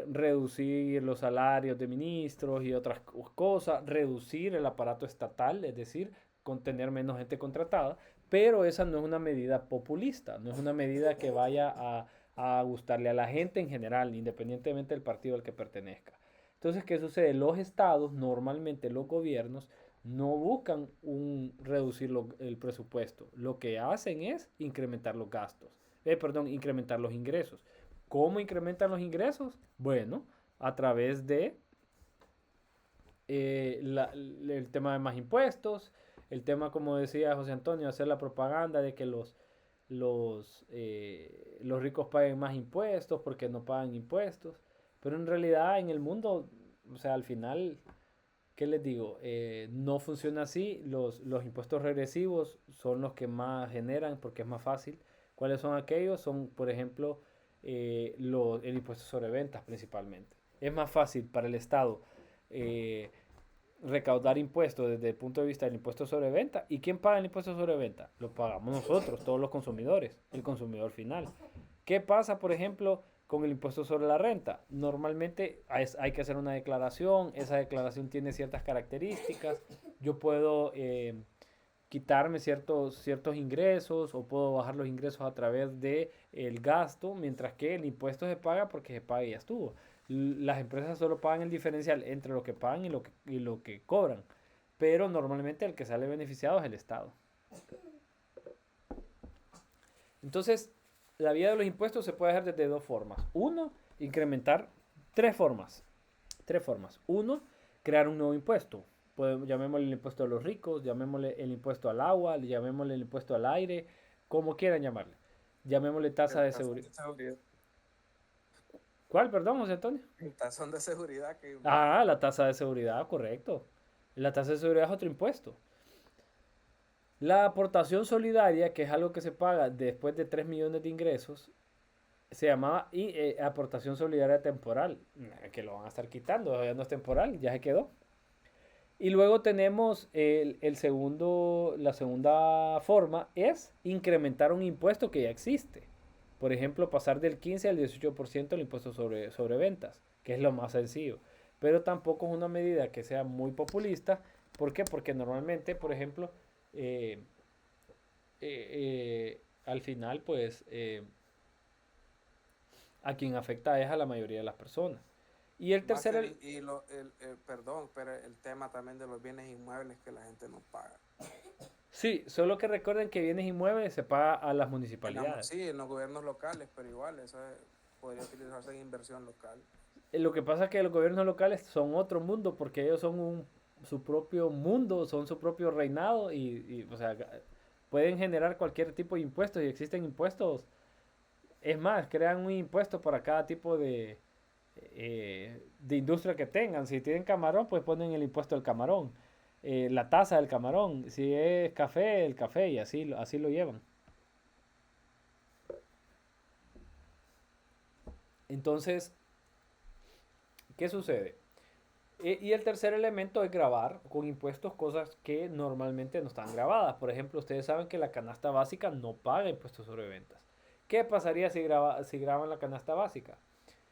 reducir los salarios de ministros y otras cosas, reducir el aparato estatal, es decir, con tener menos gente contratada, pero esa no es una medida populista, no es una medida que vaya a gustarle a la gente en general, independientemente del partido al que pertenezca. Entonces, ¿qué sucede? Los estados, normalmente los gobiernos, no buscan reducir el presupuesto. Lo que hacen es incrementar los gastos. Perdón, incrementar los ingresos. ¿Cómo incrementan los ingresos? Bueno, a través de el tema de más impuestos, el tema, como decía José Antonio, hacer la propaganda de que los ricos paguen más impuestos porque no pagan impuestos. Pero en realidad en el mundo, o sea, al final, ¿qué les digo? No funciona así. Los impuestos regresivos son los que más generan porque es más fácil. ¿Cuáles son aquellos? Son, por ejemplo, el impuesto sobre ventas principalmente. Es más fácil para el Estado eh, recaudar impuestos desde el punto de vista del impuesto sobre venta. ¿Y quién paga el impuesto sobre venta? Lo pagamos nosotros, todos los consumidores, el consumidor final. ¿Qué pasa, por ejemplo, con el impuesto sobre la renta? Normalmente hay que hacer una declaración, esa declaración tiene ciertas características. Yo puedo quitarme ciertos ingresos o puedo bajar los ingresos a través de el gasto, mientras que el impuesto se paga porque se paga y ya estuvo. Las empresas solo pagan el diferencial entre lo que pagan y lo que cobran, pero normalmente el que sale beneficiado es el Estado. Entonces, la vía de los impuestos se puede hacer desde dos formas. Uno, incrementar tres formas. Tres formas. Uno, crear un nuevo impuesto. Llamémosle el impuesto a los ricos, llamémosle el impuesto al agua, llamémosle el impuesto al aire, como quieran llamarle. Llamémosle tasa de seguridad. ¿Cuál, perdón, José Antonio? El tazón de seguridad que... Ah, la tasa de seguridad, correcto. La tasa de seguridad es otro impuesto. La aportación solidaria, que es algo que se paga después de 3 millones de ingresos, se llamaba aportación solidaria temporal, que lo van a estar quitando, ya no es temporal, ya se quedó. Y luego tenemos la segunda forma es incrementar un impuesto que ya existe. Por ejemplo, pasar del 15 al 18% el impuesto sobre ventas, que es lo más sencillo. Pero tampoco es una medida que sea muy populista. ¿Por qué? Porque normalmente, por ejemplo, eh, al final, pues, a quien afecta es a la mayoría de las personas. Y el tercer, Máster, perdón, pero el tema también de los bienes inmuebles que la gente no paga. sí, solo que recuerden que bienes inmuebles se paga a las municipalidades. Sí, en los gobiernos locales, pero igual, podría utilizarse en inversión local. Lo que pasa es que los gobiernos locales son otro mundo porque ellos son su propio mundo, son su propio reinado o sea, pueden generar cualquier tipo de impuestos y existen impuestos. Es más, crean un impuesto para cada tipo de industria que tengan. Si tienen camarón, pues ponen el impuesto del camarón. La tasa del camarón. Si es café, el café y así lo llevan. Entonces, ¿qué sucede? Y el tercer elemento es grabar con impuestos cosas que normalmente no están grabadas. Por ejemplo, ustedes saben que la canasta básica no paga impuestos sobre ventas. ¿Qué pasaría si graban la canasta básica?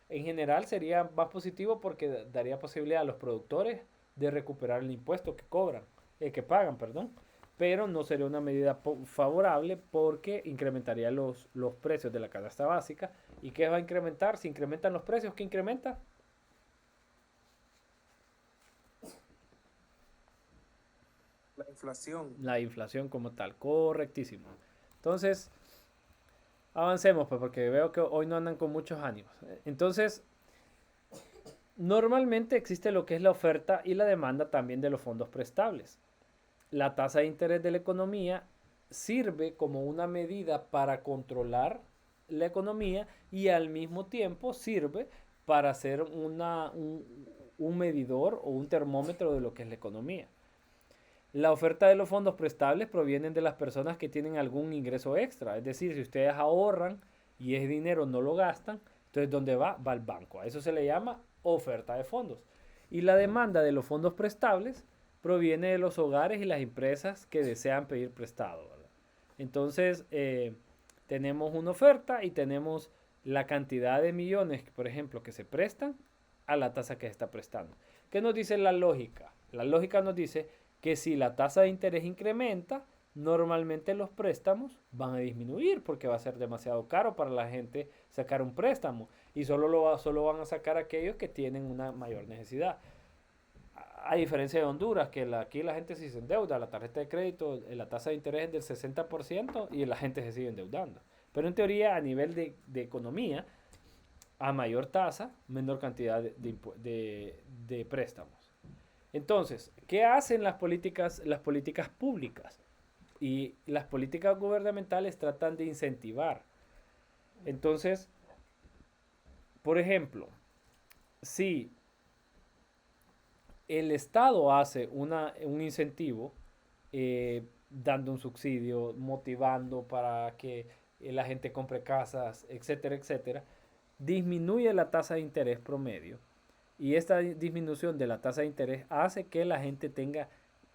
En general sería más positivo porque daría posibilidad a los productores de recuperar el impuesto que cobran, que pagan, perdón. Pero no sería una medida favorable porque incrementaría los precios de la canasta básica. ¿Y qué va a incrementar? Si incrementan los precios, ¿qué incrementa? La inflación. La inflación como tal, correctísimo. Entonces, avancemos pues porque veo que hoy no andan con muchos ánimos. Entonces, normalmente existe lo que es la oferta y la demanda también de los fondos prestables. La tasa de interés de la economía sirve como una medida para controlar la economía y al mismo tiempo sirve para ser un medidor o un termómetro de lo que es la economía. La oferta de los fondos prestables provienen de las personas que tienen algún ingreso extra. Es decir, si ustedes ahorran y ese dinero no lo gastan, entonces ¿dónde va? Va al banco. A eso se le llama oferta de fondos. Y la demanda de los fondos prestables proviene de los hogares y las empresas que desean pedir prestado, ¿verdad? Entonces, tenemos una oferta y tenemos la cantidad de millones, por ejemplo, que se prestan a la tasa que se está prestando. ¿Qué nos dice la lógica? La lógica nos dice que si la tasa de interés incrementa, normalmente los préstamos van a disminuir porque va a ser demasiado caro para la gente sacar un préstamo y solo van a sacar aquellos que tienen una mayor necesidad. A diferencia de Honduras, que aquí la gente sí se endeuda, la tarjeta de crédito, la tasa de interés es del 60% y la gente se sigue endeudando. Pero en teoría, a nivel de economía, a mayor tasa, menor cantidad de préstamos. Entonces, ¿qué hacen las políticas públicas? Y las políticas gubernamentales tratan de incentivar. Entonces, por ejemplo, si el Estado hace un incentivo, dando un subsidio, motivando para que la gente compre casas, etcétera, etcétera, disminuye la tasa de interés promedio. Y esta disminución de la tasa de interés hace que la gente tenga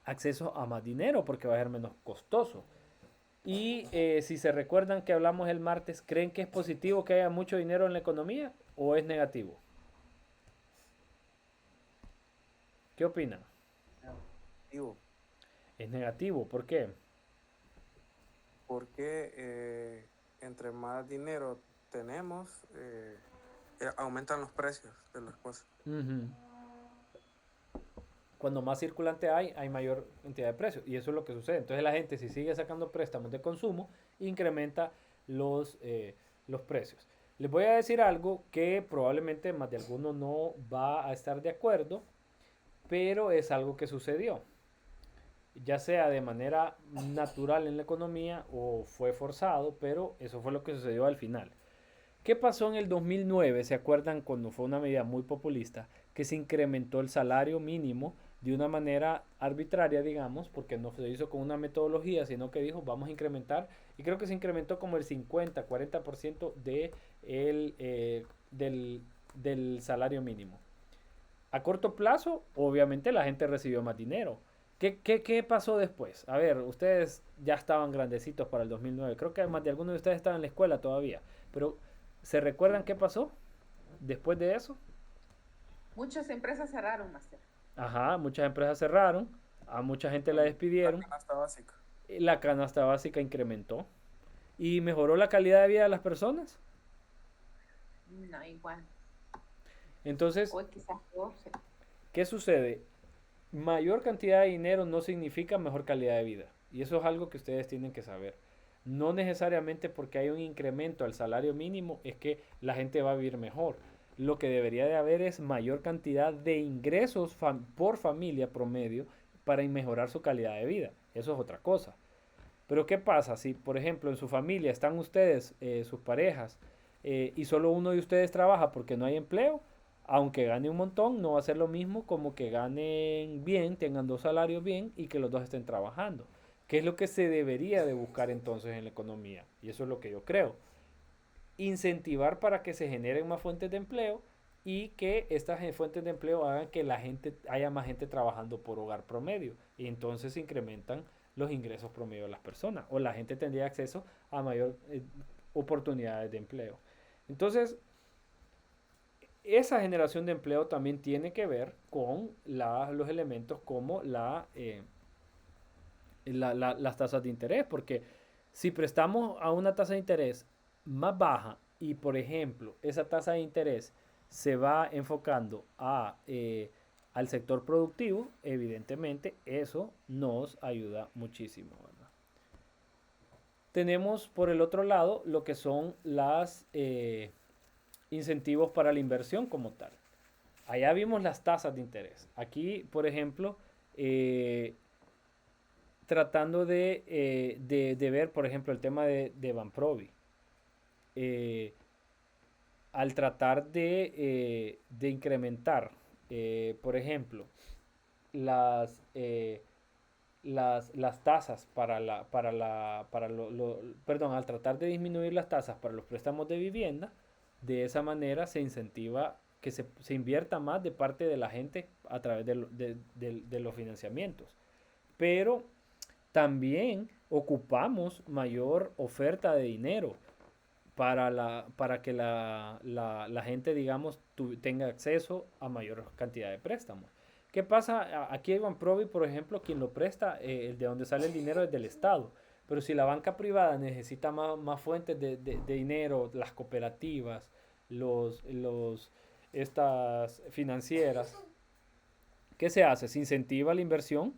acceso a más dinero porque va a ser menos costoso. Y si se recuerdan que hablamos el martes, ¿creen que es positivo que haya mucho dinero en la economía o es negativo? ¿Qué opinan? Digo, Es negativo, ¿por qué? porque entre más dinero tenemos, aumentan los precios de las cosas. Ujú. Cuando más circulante hay mayor cantidad de precios. Y eso es lo que sucede. Entonces la gente, si sigue sacando préstamos de consumo, incrementa los precios. Les voy a decir algo que probablemente más de alguno no va a estar de acuerdo, pero es algo que sucedió. Ya sea de manera natural en la economía o fue forzado, pero eso fue lo que sucedió al final. ¿Qué pasó en el 2009? ¿Se acuerdan cuando fue una medida muy populista que se incrementó el salario mínimo de una manera arbitraria, digamos, porque no se hizo con una metodología, sino que dijo vamos a incrementar, y creo que se incrementó como el 50, 40% del salario mínimo. A corto plazo, obviamente la gente recibió más dinero. ¿Qué pasó después? A ver, ustedes ya estaban grandecitos para el 2009. Creo que más de algunos de ustedes estaban en la escuela todavía. Pero, ¿se recuerdan qué pasó después de eso? Muchas empresas cerraron, Master. Ajá, muchas empresas cerraron, a mucha gente la La despidieron, canasta básica. la canasta básica incrementó y mejoró la calidad de vida de las personas. No, igual. Entonces, O quizás 12. ¿qué sucede? Mayor cantidad de dinero no significa mejor calidad de vida. Y eso es algo que ustedes tienen que saber. No necesariamente porque hay un incremento al salario mínimo es que la gente va a vivir mejor. Lo que debería de haber es mayor cantidad de ingresos por familia promedio para mejorar su calidad de vida. Eso es otra cosa. Pero ¿qué pasa si, por ejemplo, en su familia están ustedes, sus parejas, y solo uno de ustedes trabaja porque no hay empleo? Aunque gane un montón, no va a ser lo mismo como que ganen bien, tengan dos salarios bien y que los dos estén trabajando. ¿Qué es lo que se debería de buscar entonces en la economía? Y eso es lo que yo creo. Incentivar para que se generen más fuentes de empleo y que estas fuentes de empleo hagan que la gente haya más gente trabajando por hogar promedio y entonces se incrementan los ingresos promedio de las personas o la gente tendría acceso a mayor oportunidades de empleo. Entonces, esa generación de empleo también tiene que ver con los elementos como las tasas de interés, porque si prestamos a una tasa de interés más baja y, por ejemplo, esa tasa de interés se va enfocando al sector productivo, evidentemente eso nos ayuda muchísimo, ¿verdad? Tenemos por el otro lado lo que son las incentivos para la inversión como tal. Allá vimos las tasas de interés. Aquí, por ejemplo, tratando de ver, por ejemplo, el tema de Banprovi. Al tratar de incrementar, por ejemplo, las, eh, las tasas perdón, al tratar de disminuir las tasas para los préstamos de vivienda, de esa manera se incentiva que se invierta más de parte de la gente a través de los financiamientos. Pero también ocupamos mayor oferta de dinero para que la gente, digamos, tenga acceso a mayor cantidad de préstamos. ¿Qué pasa? Aquí hay Banprovi, por ejemplo, quien lo presta, de donde sale el dinero es del Estado. Pero si la banca privada necesita más fuentes de dinero, las cooperativas, estas financieras, ¿qué se hace? Se incentiva la inversión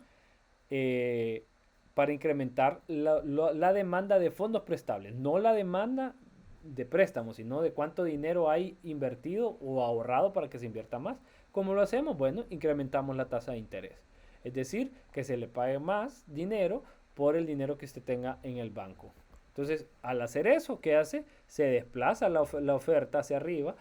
para incrementar la demanda de fondos prestables, no la demanda de préstamos, sino de cuánto dinero hay invertido o ahorrado para que se invierta más. ¿Cómo lo hacemos? Bueno, incrementamos la tasa de interés. Es decir, que se le pague más dinero por el dinero que usted tenga en el banco. Entonces, al hacer eso, ¿qué hace? Se desplaza la oferta hacia arriba,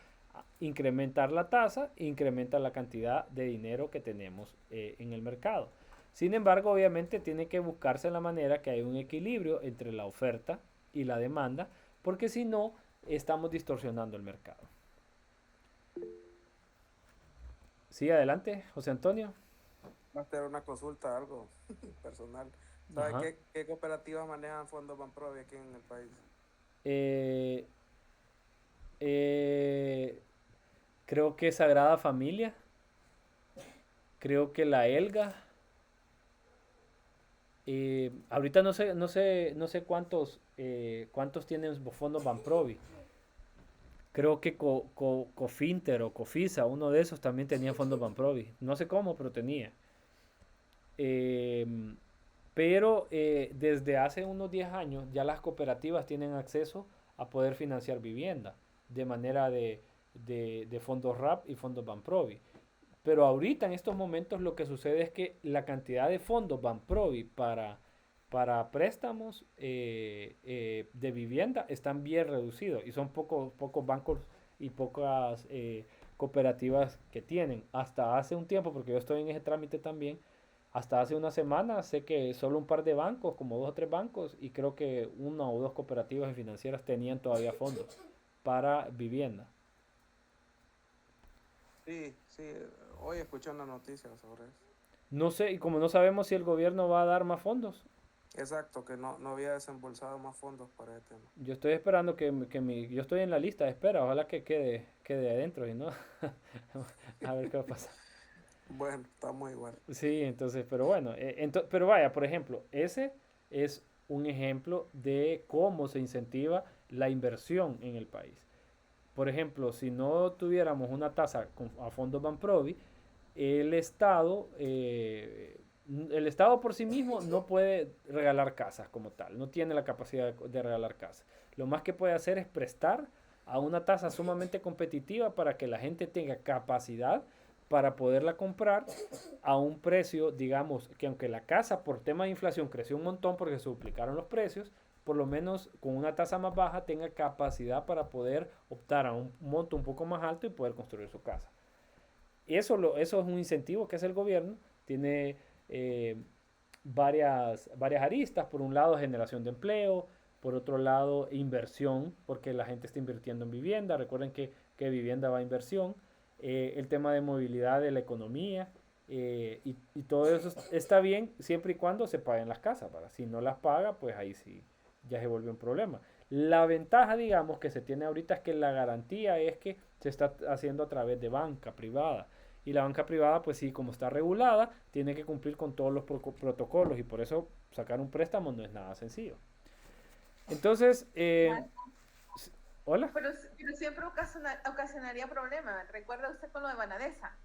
incrementar la tasa, incrementa la cantidad de dinero que tenemos en el mercado. Sin embargo, obviamente tiene que buscarse la manera que haya un equilibrio entre la oferta y la demanda, porque si no, estamos distorsionando el mercado. Sí, adelante, José Antonio. Va a tener una consulta, algo personal. ¿Sabe Ajá. qué cooperativas manejan fondos Banprovi aquí en el país? Eh, eh, Creo que Sagrada Familia, creo que la Elga. Ahorita no sé cuántos tienen fondos Banprovi. Creo que Cofinter o Cofisa, uno de esos también tenía fondos Banprovi. No sé cómo, pero tenía. Em, pero desde hace unos 10 años ya las cooperativas tienen acceso a poder financiar vivienda de manera de fondos RAP y fondos Banprovi. Pero ahorita en estos momentos lo que sucede es que la cantidad de fondos Banprovi para préstamos de vivienda están bien reducidos y son pocos bancos y pocas cooperativas que tienen. Hasta hace un tiempo, porque yo estoy en ese trámite también, hasta hace una semana sé que solo un par de bancos, como dos o tres bancos, y creo que una o dos cooperativas financieras tenían todavía fondos para vivienda. Sí, sí, hoy escuché una noticia sobre eso. No sé, y como no sabemos si el gobierno va a dar más fondos, Exacto, que no había desembolsado más fondos para ese tema. yo estoy esperando yo estoy en la lista de espera, ojalá que quede adentro, y no, a ver qué va a pasar. Bueno, estamos igual. Sí, entonces, pero bueno, pero vaya, por ejemplo, ese es un ejemplo de cómo se incentiva la inversión en el país. Por ejemplo, si no tuviéramos una tasa a fondos Banprovi, el Estado, el Estado por sí mismo no puede regalar casas como tal, no tiene la capacidad de regalar casas. Lo más que puede hacer es prestar a una tasa sumamente competitiva para que la gente tenga capacidad para poderla comprar a un precio, digamos, que aunque la casa por tema de inflación creció un montón porque se duplicaron los precios, por lo menos con una tasa más baja tenga capacidad para poder optar a un monto un poco más alto y poder construir su casa. Y eso es un incentivo que hace el gobierno. Tiene varias aristas. Por un lado, generación de empleo. Por otro lado, inversión, porque la gente está invirtiendo en vivienda. Recuerden que vivienda va a inversión. El tema de movilidad de la economía. Y todo eso está bien siempre y cuando se paguen las casas. Si no las paga, pues ahí sí ya se vuelve un problema. La ventaja, digamos, que se tiene ahorita es que la garantía es que se está haciendo a través de banca privada. Y la banca privada, pues sí, como está regulada, tiene que cumplir con todos los protocolos y por eso sacar un préstamo no es nada sencillo. Entonces, ¿hola? Pero siempre ocasionaría problemas. ¿Recuerda usted con lo de Banadesa?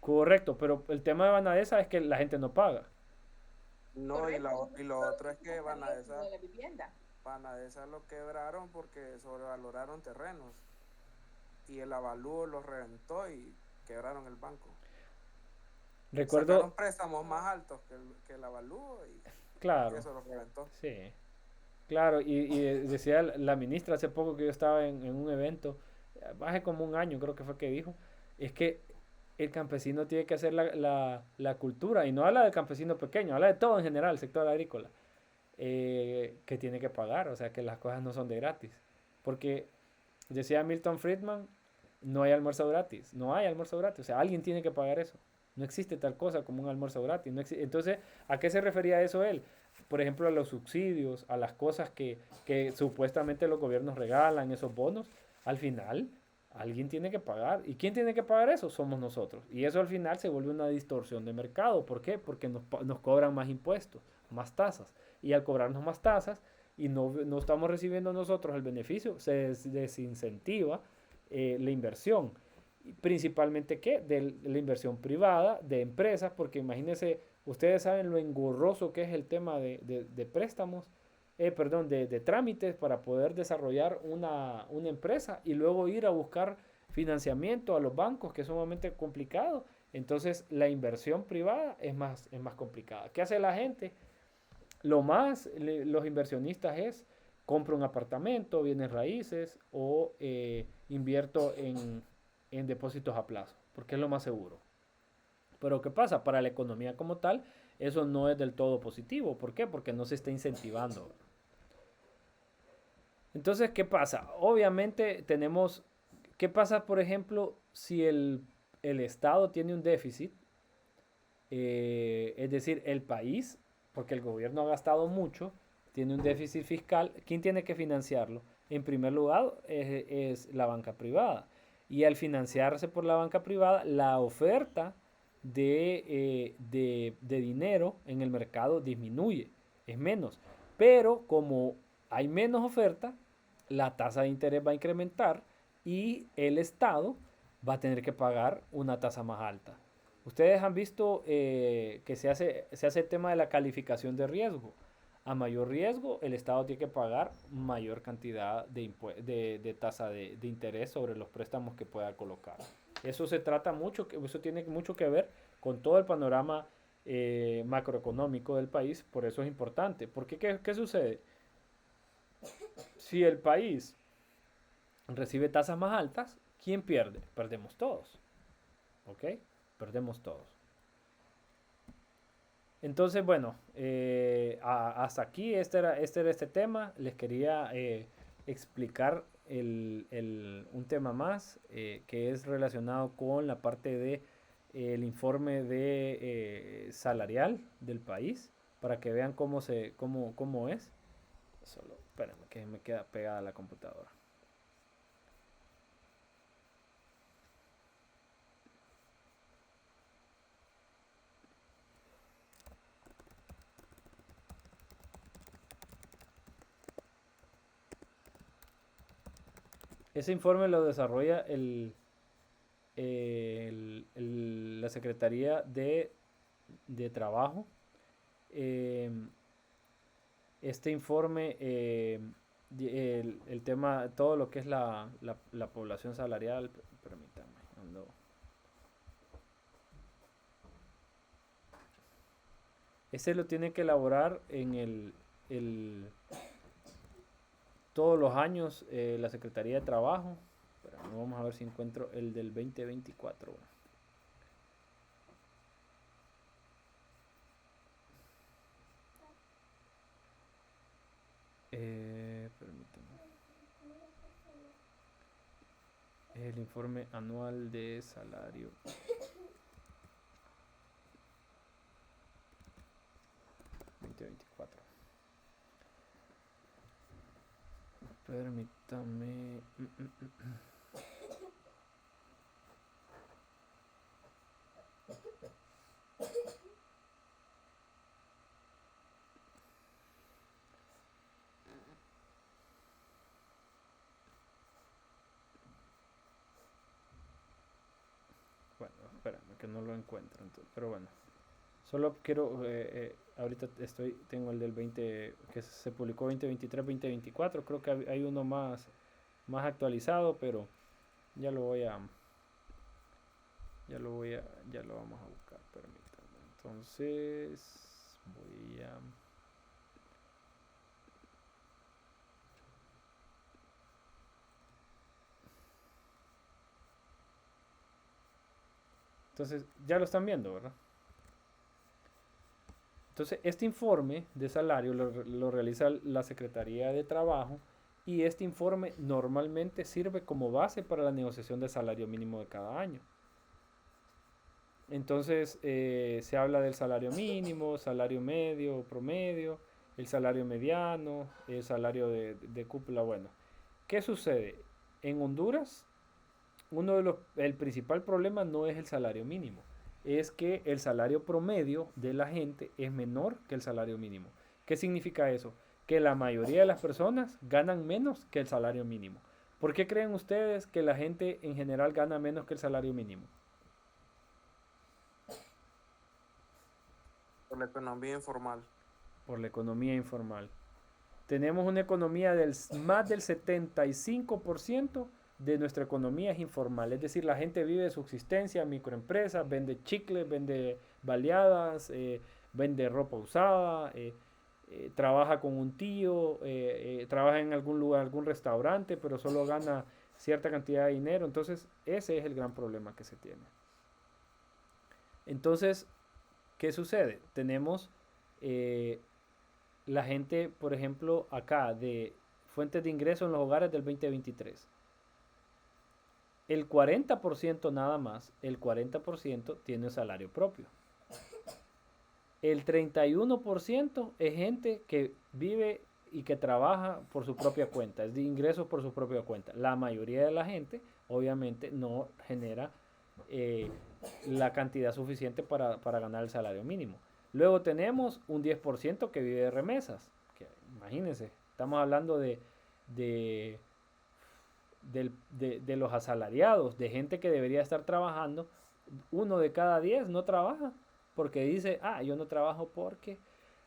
Correcto, pero el tema de Banadesa es que la gente no paga. No, y lo otro es que de la vivienda. Banadesa lo quebraron porque sobrevaloraron terrenos y el avalúo los reventó y quebraron el banco. Recuerdo, Sacaron préstamos más altos que el avalúo y claro, eso los reventó. sí, claro, y decía la ministra hace poco que yo estaba en un evento, hace como un año creo que fue que dijo, es que el campesino tiene que hacer la cultura, y no habla del campesino pequeño, habla de todo en general, el sector agrícola, que tiene que pagar, o sea que las cosas no son de gratis. Porque decía Milton Friedman, no hay almuerzo gratis, no hay almuerzo gratis, o sea, alguien tiene que pagar eso. No existe tal cosa como un almuerzo gratis. Entonces, ¿a qué se refería eso él? Por ejemplo, a los subsidios, a las cosas que supuestamente los gobiernos regalan, esos bonos, al final alguien tiene que pagar. ¿Y quién tiene que pagar eso? Somos nosotros. Y eso al final se vuelve una distorsión de mercado. ¿Por qué? Porque nos cobran más impuestos, más tasas. Y al cobrarnos más tasas y no estamos recibiendo nosotros el beneficio, se desincentiva la inversión. Principalmente, ¿qué? De la inversión privada, de empresas, porque imagínense, ustedes saben lo engorroso que es el tema de préstamos, perdón, de trámites para poder desarrollar una empresa y luego ir a buscar financiamiento a los bancos, que es sumamente complicado. Entonces, la inversión privada es más complicada. ¿Qué hace la gente? Los inversionistas compro un apartamento, bienes raíces o invierto en depósitos a plazo, porque es lo más seguro. Pero ¿qué pasa? Para la economía como tal, eso no es del todo positivo. ¿Por qué? Porque no se está incentivando. Entonces, ¿qué pasa? Obviamente tenemos, ¿qué pasa, por ejemplo, si el Estado tiene un déficit? Es decir, el país, porque el gobierno ha gastado mucho, tiene un déficit fiscal. ¿Quién tiene que financiarlo? En primer lugar, es la banca privada. Y al financiarse por la banca privada, la oferta de dinero en el mercado disminuye, es menos. Pero como hay menos oferta, la tasa de interés va a incrementar y el Estado va a tener que pagar una tasa más alta. Ustedes han visto que se hace el tema de la calificación de riesgo. A mayor riesgo, el Estado tiene que pagar mayor cantidad de tasa de interés sobre los préstamos que pueda colocar. Eso tiene mucho que ver con todo el panorama macroeconómico del país, por eso es importante. Porque ¿qué sucede? Si el país recibe tasas más altas, ¿quién pierde? Perdemos todos. ¿Ok? Perdemos todos. Entonces, bueno, hasta aquí este era este tema. Les quería explicar un tema más que es relacionado con la parte de el informe de salarial del país para que vean cómo es. Solo, espérenme que me queda pegada la computadora. Ese informe lo desarrolla la Secretaría de Trabajo. Este informe, el tema, todo lo que es la población salarial, permítame, ese lo tiene que elaborar en todos los años la Secretaría de Trabajo. Pero vamos a ver si encuentro el del 2024. Permítame. El informe anual de salario. Permítame. Bueno, espérame que no lo encuentro. Entonces, pero bueno. Solo quiero, ahorita tengo el del 20, que se publicó 2023-2024, creo que hay uno más actualizado, pero ya lo vamos a buscar, permítanme. Entonces, entonces, ya lo están viendo, ¿verdad? Entonces, este informe de salario lo realiza la Secretaría de Trabajo y este informe normalmente sirve como base para la negociación del salario mínimo de cada año. Entonces, se habla del salario mínimo, salario medio, promedio, el salario mediano, el salario de cúpula. Bueno, ¿qué sucede? En Honduras, el principal problema no es el salario mínimo, es que el salario promedio de la gente es menor que el salario mínimo. ¿Qué significa eso? Que la mayoría de las personas ganan menos que el salario mínimo. ¿Por qué creen ustedes que la gente en general gana menos que el salario mínimo? Por la economía informal. Por la economía informal. Tenemos una economía más del 75% de nuestra economía es informal, es decir, la gente vive de subsistencia, microempresas, vende chicles, vende baleadas, vende ropa usada, trabaja con un tío, trabaja en algún lugar, algún restaurante, pero solo gana cierta cantidad de dinero. Entonces, ese es el gran problema que se tiene. Entonces, ¿qué sucede? Tenemos la gente, por ejemplo, acá de fuentes de ingreso en los hogares del 2023. El 40% nada más, el 40% tiene salario propio. El 31% es gente que vive y que trabaja por su propia cuenta, es de ingresos por su propia cuenta. La mayoría de la gente, obviamente, no genera la cantidad suficiente para ganar el salario mínimo. Luego tenemos un 10% que vive de remesas. Que, imagínense, estamos hablando de los asalariados, de gente que debería estar trabajando. 1 de cada 10 no trabaja porque dice, yo no trabajo porque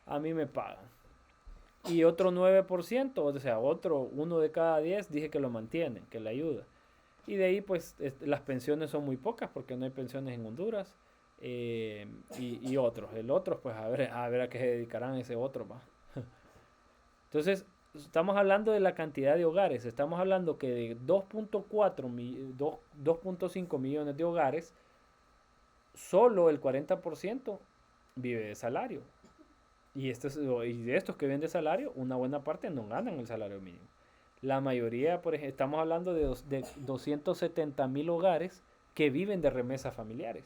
a mí me pagan. Y otro 9%, o sea, otro 1 de cada 10 dije que lo mantienen, que le ayuda. Y de ahí pues las pensiones son muy pocas porque no hay pensiones en Honduras. y otros. El otro, pues a ver a qué se dedicarán ese otro, ¿va? Entonces, estamos hablando de la cantidad de hogares. Estamos hablando que de 2.5 millones de hogares, solo el 40% vive de salario. Y de estos que viven de salario, una buena parte no ganan el salario mínimo. La mayoría, por ejemplo, estamos hablando de 270.000 hogares que viven de remesas familiares.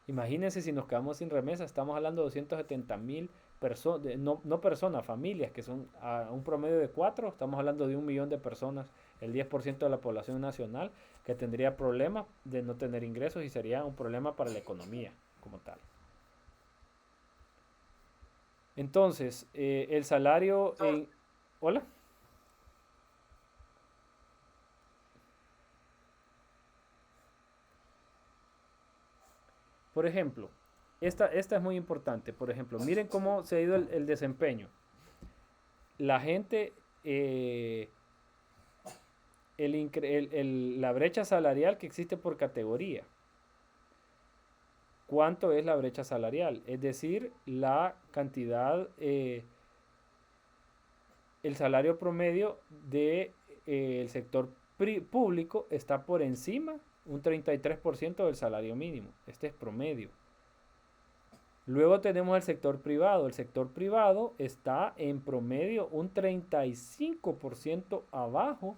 Imagínense si nos quedamos sin remesas, estamos hablando de 270.000 personas, no personas, familias, que son a un promedio de 4, estamos hablando de 1 millón de personas, el 10% de la población nacional, que tendría problemas de no tener ingresos y sería un problema para la economía como tal. Entonces, el salario... ¿Hola? Por ejemplo, esta es muy importante. Por ejemplo, miren cómo se ha ido el desempeño. La gente, la brecha salarial que existe por categoría. ¿Cuánto es la brecha salarial? Es decir, la cantidad, el salario promedio del sector público está por encima un 33% del salario mínimo. Este es promedio. Luego tenemos el sector privado. El sector privado está en promedio un 35% abajo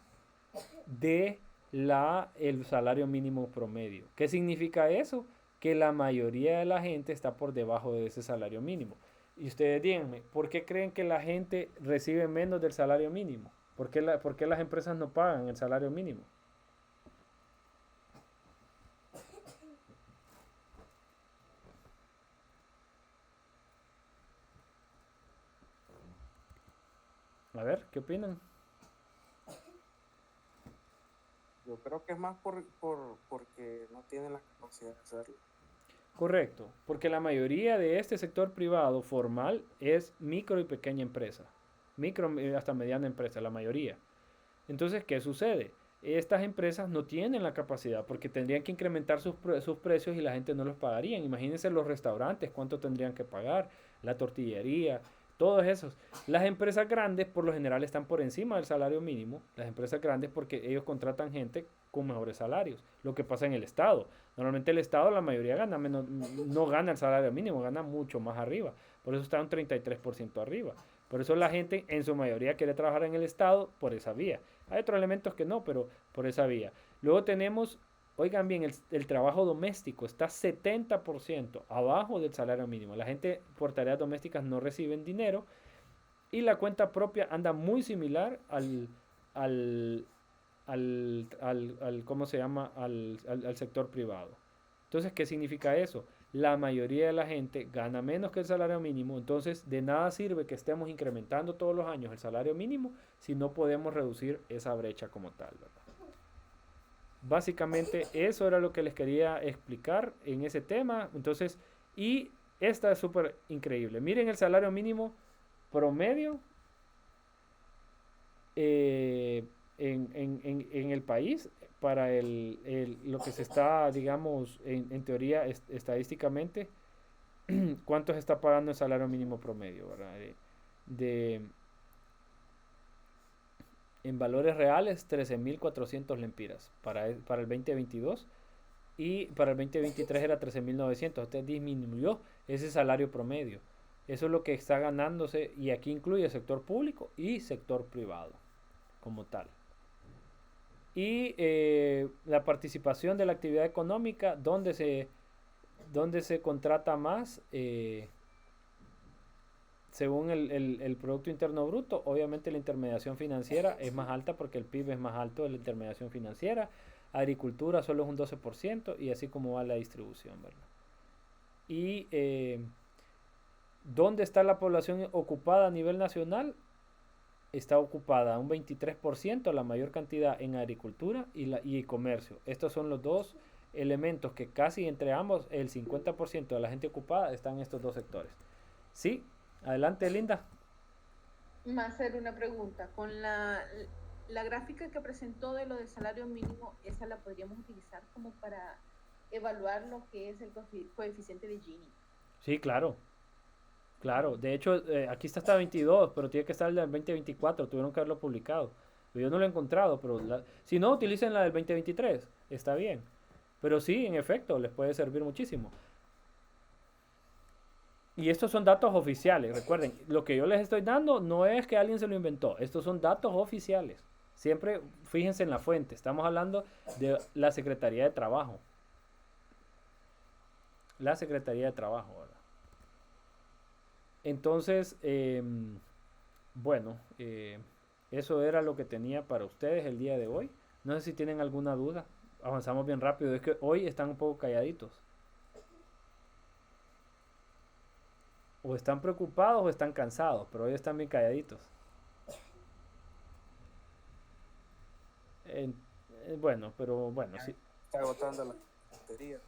de el salario mínimo promedio. ¿Qué significa eso? Que la mayoría de la gente está por debajo de ese salario mínimo. Y ustedes díganme, ¿por qué creen que la gente recibe menos del salario mínimo? ¿Por qué las empresas no pagan el salario mínimo? A ver, ¿qué opinan? Yo creo que es más porque no tienen la capacidad de hacerlo. Correcto, porque la mayoría de este sector privado formal es micro y pequeña empresa, micro hasta mediana empresa, la mayoría. Entonces, ¿qué sucede? Estas empresas no tienen la capacidad porque tendrían que incrementar sus precios y la gente no los pagaría. Imagínense los restaurantes, cuánto tendrían que pagar, la tortillería, todos esos. Las empresas grandes por lo general están por encima del salario mínimo, las empresas grandes porque ellos contratan gente con mejores salarios. Lo que pasa en el Estado. Normalmente el Estado la mayoría gana menos, no gana el salario mínimo, gana mucho más arriba. Por eso está un 33% arriba. Por eso la gente en su mayoría quiere trabajar en el Estado por esa vía. Hay otros elementos que no, pero por esa vía. Luego tenemos, oigan bien, el trabajo doméstico está 70% abajo del salario mínimo. La gente por tareas domésticas no reciben dinero y la cuenta propia anda muy similar ¿cómo se llama? Al sector privado. Entonces, ¿qué significa eso? La mayoría de la gente gana menos que el salario mínimo, entonces de nada sirve que estemos incrementando todos los años el salario mínimo si no podemos reducir esa brecha como tal, ¿verdad? Básicamente eso era lo que les quería explicar en ese tema. Entonces, y esta es súper increíble. Miren el salario mínimo promedio en el país para lo que se está, digamos, en teoría estadísticamente, cuánto se está pagando el salario mínimo promedio, ¿verdad? En valores reales, 13.400 lempiras para el 2022 y para el 2023 era 13.900. Usted disminuyó ese salario promedio. Eso es lo que está ganándose y aquí incluye sector público y sector privado como tal. Y la participación de la actividad económica, donde se contrata más, según el Producto Interno Bruto. Obviamente la intermediación financiera es más alta porque el PIB es más alto de la intermediación financiera. Agricultura solo es un 12% y así como va la distribución, ¿verdad? Y ¿dónde está la población ocupada a nivel nacional? Está ocupada un 23%, la mayor cantidad en agricultura y comercio. Estos son los dos elementos que casi entre ambos, el 50% de la gente ocupada está en estos dos sectores. ¿Sí? Adelante, Linda. Me hacer una pregunta. Con la gráfica que presentó de lo del salario mínimo, ¿esa la podríamos utilizar como para evaluar lo que es el coeficiente de Gini. Sí, claro. Claro, de hecho, aquí está hasta 22, pero tiene que estar el del 2024, tuvieron que haberlo publicado. Yo no lo he encontrado, pero si no, utilicen la del 2023, está bien. Pero sí, en efecto, les puede servir muchísimo. Y estos son datos oficiales, recuerden, lo que yo les estoy dando no es que alguien se lo inventó, estos son datos oficiales. Siempre fíjense en la fuente, estamos hablando de la Secretaría de Trabajo. La Secretaría de Trabajo, ¿verdad? Entonces, bueno, eso era lo que tenía para ustedes el día de hoy. No sé si tienen alguna duda. Avanzamos bien rápido. Es que hoy están un poco calladitos. O están preocupados o están cansados, pero hoy están bien calladitos. En- bueno, pero bueno, sí. Está agotando la batería.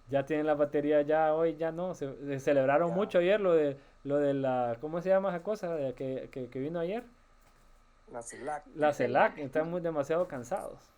Ya tienen la batería ya hoy, ya no. Se celebraron Ya, mucho ayer lo de la, ¿cómo se llama esa cosa que vino ayer? la CELAC. La La CELAC, CELAC. están muy demasiado cansados.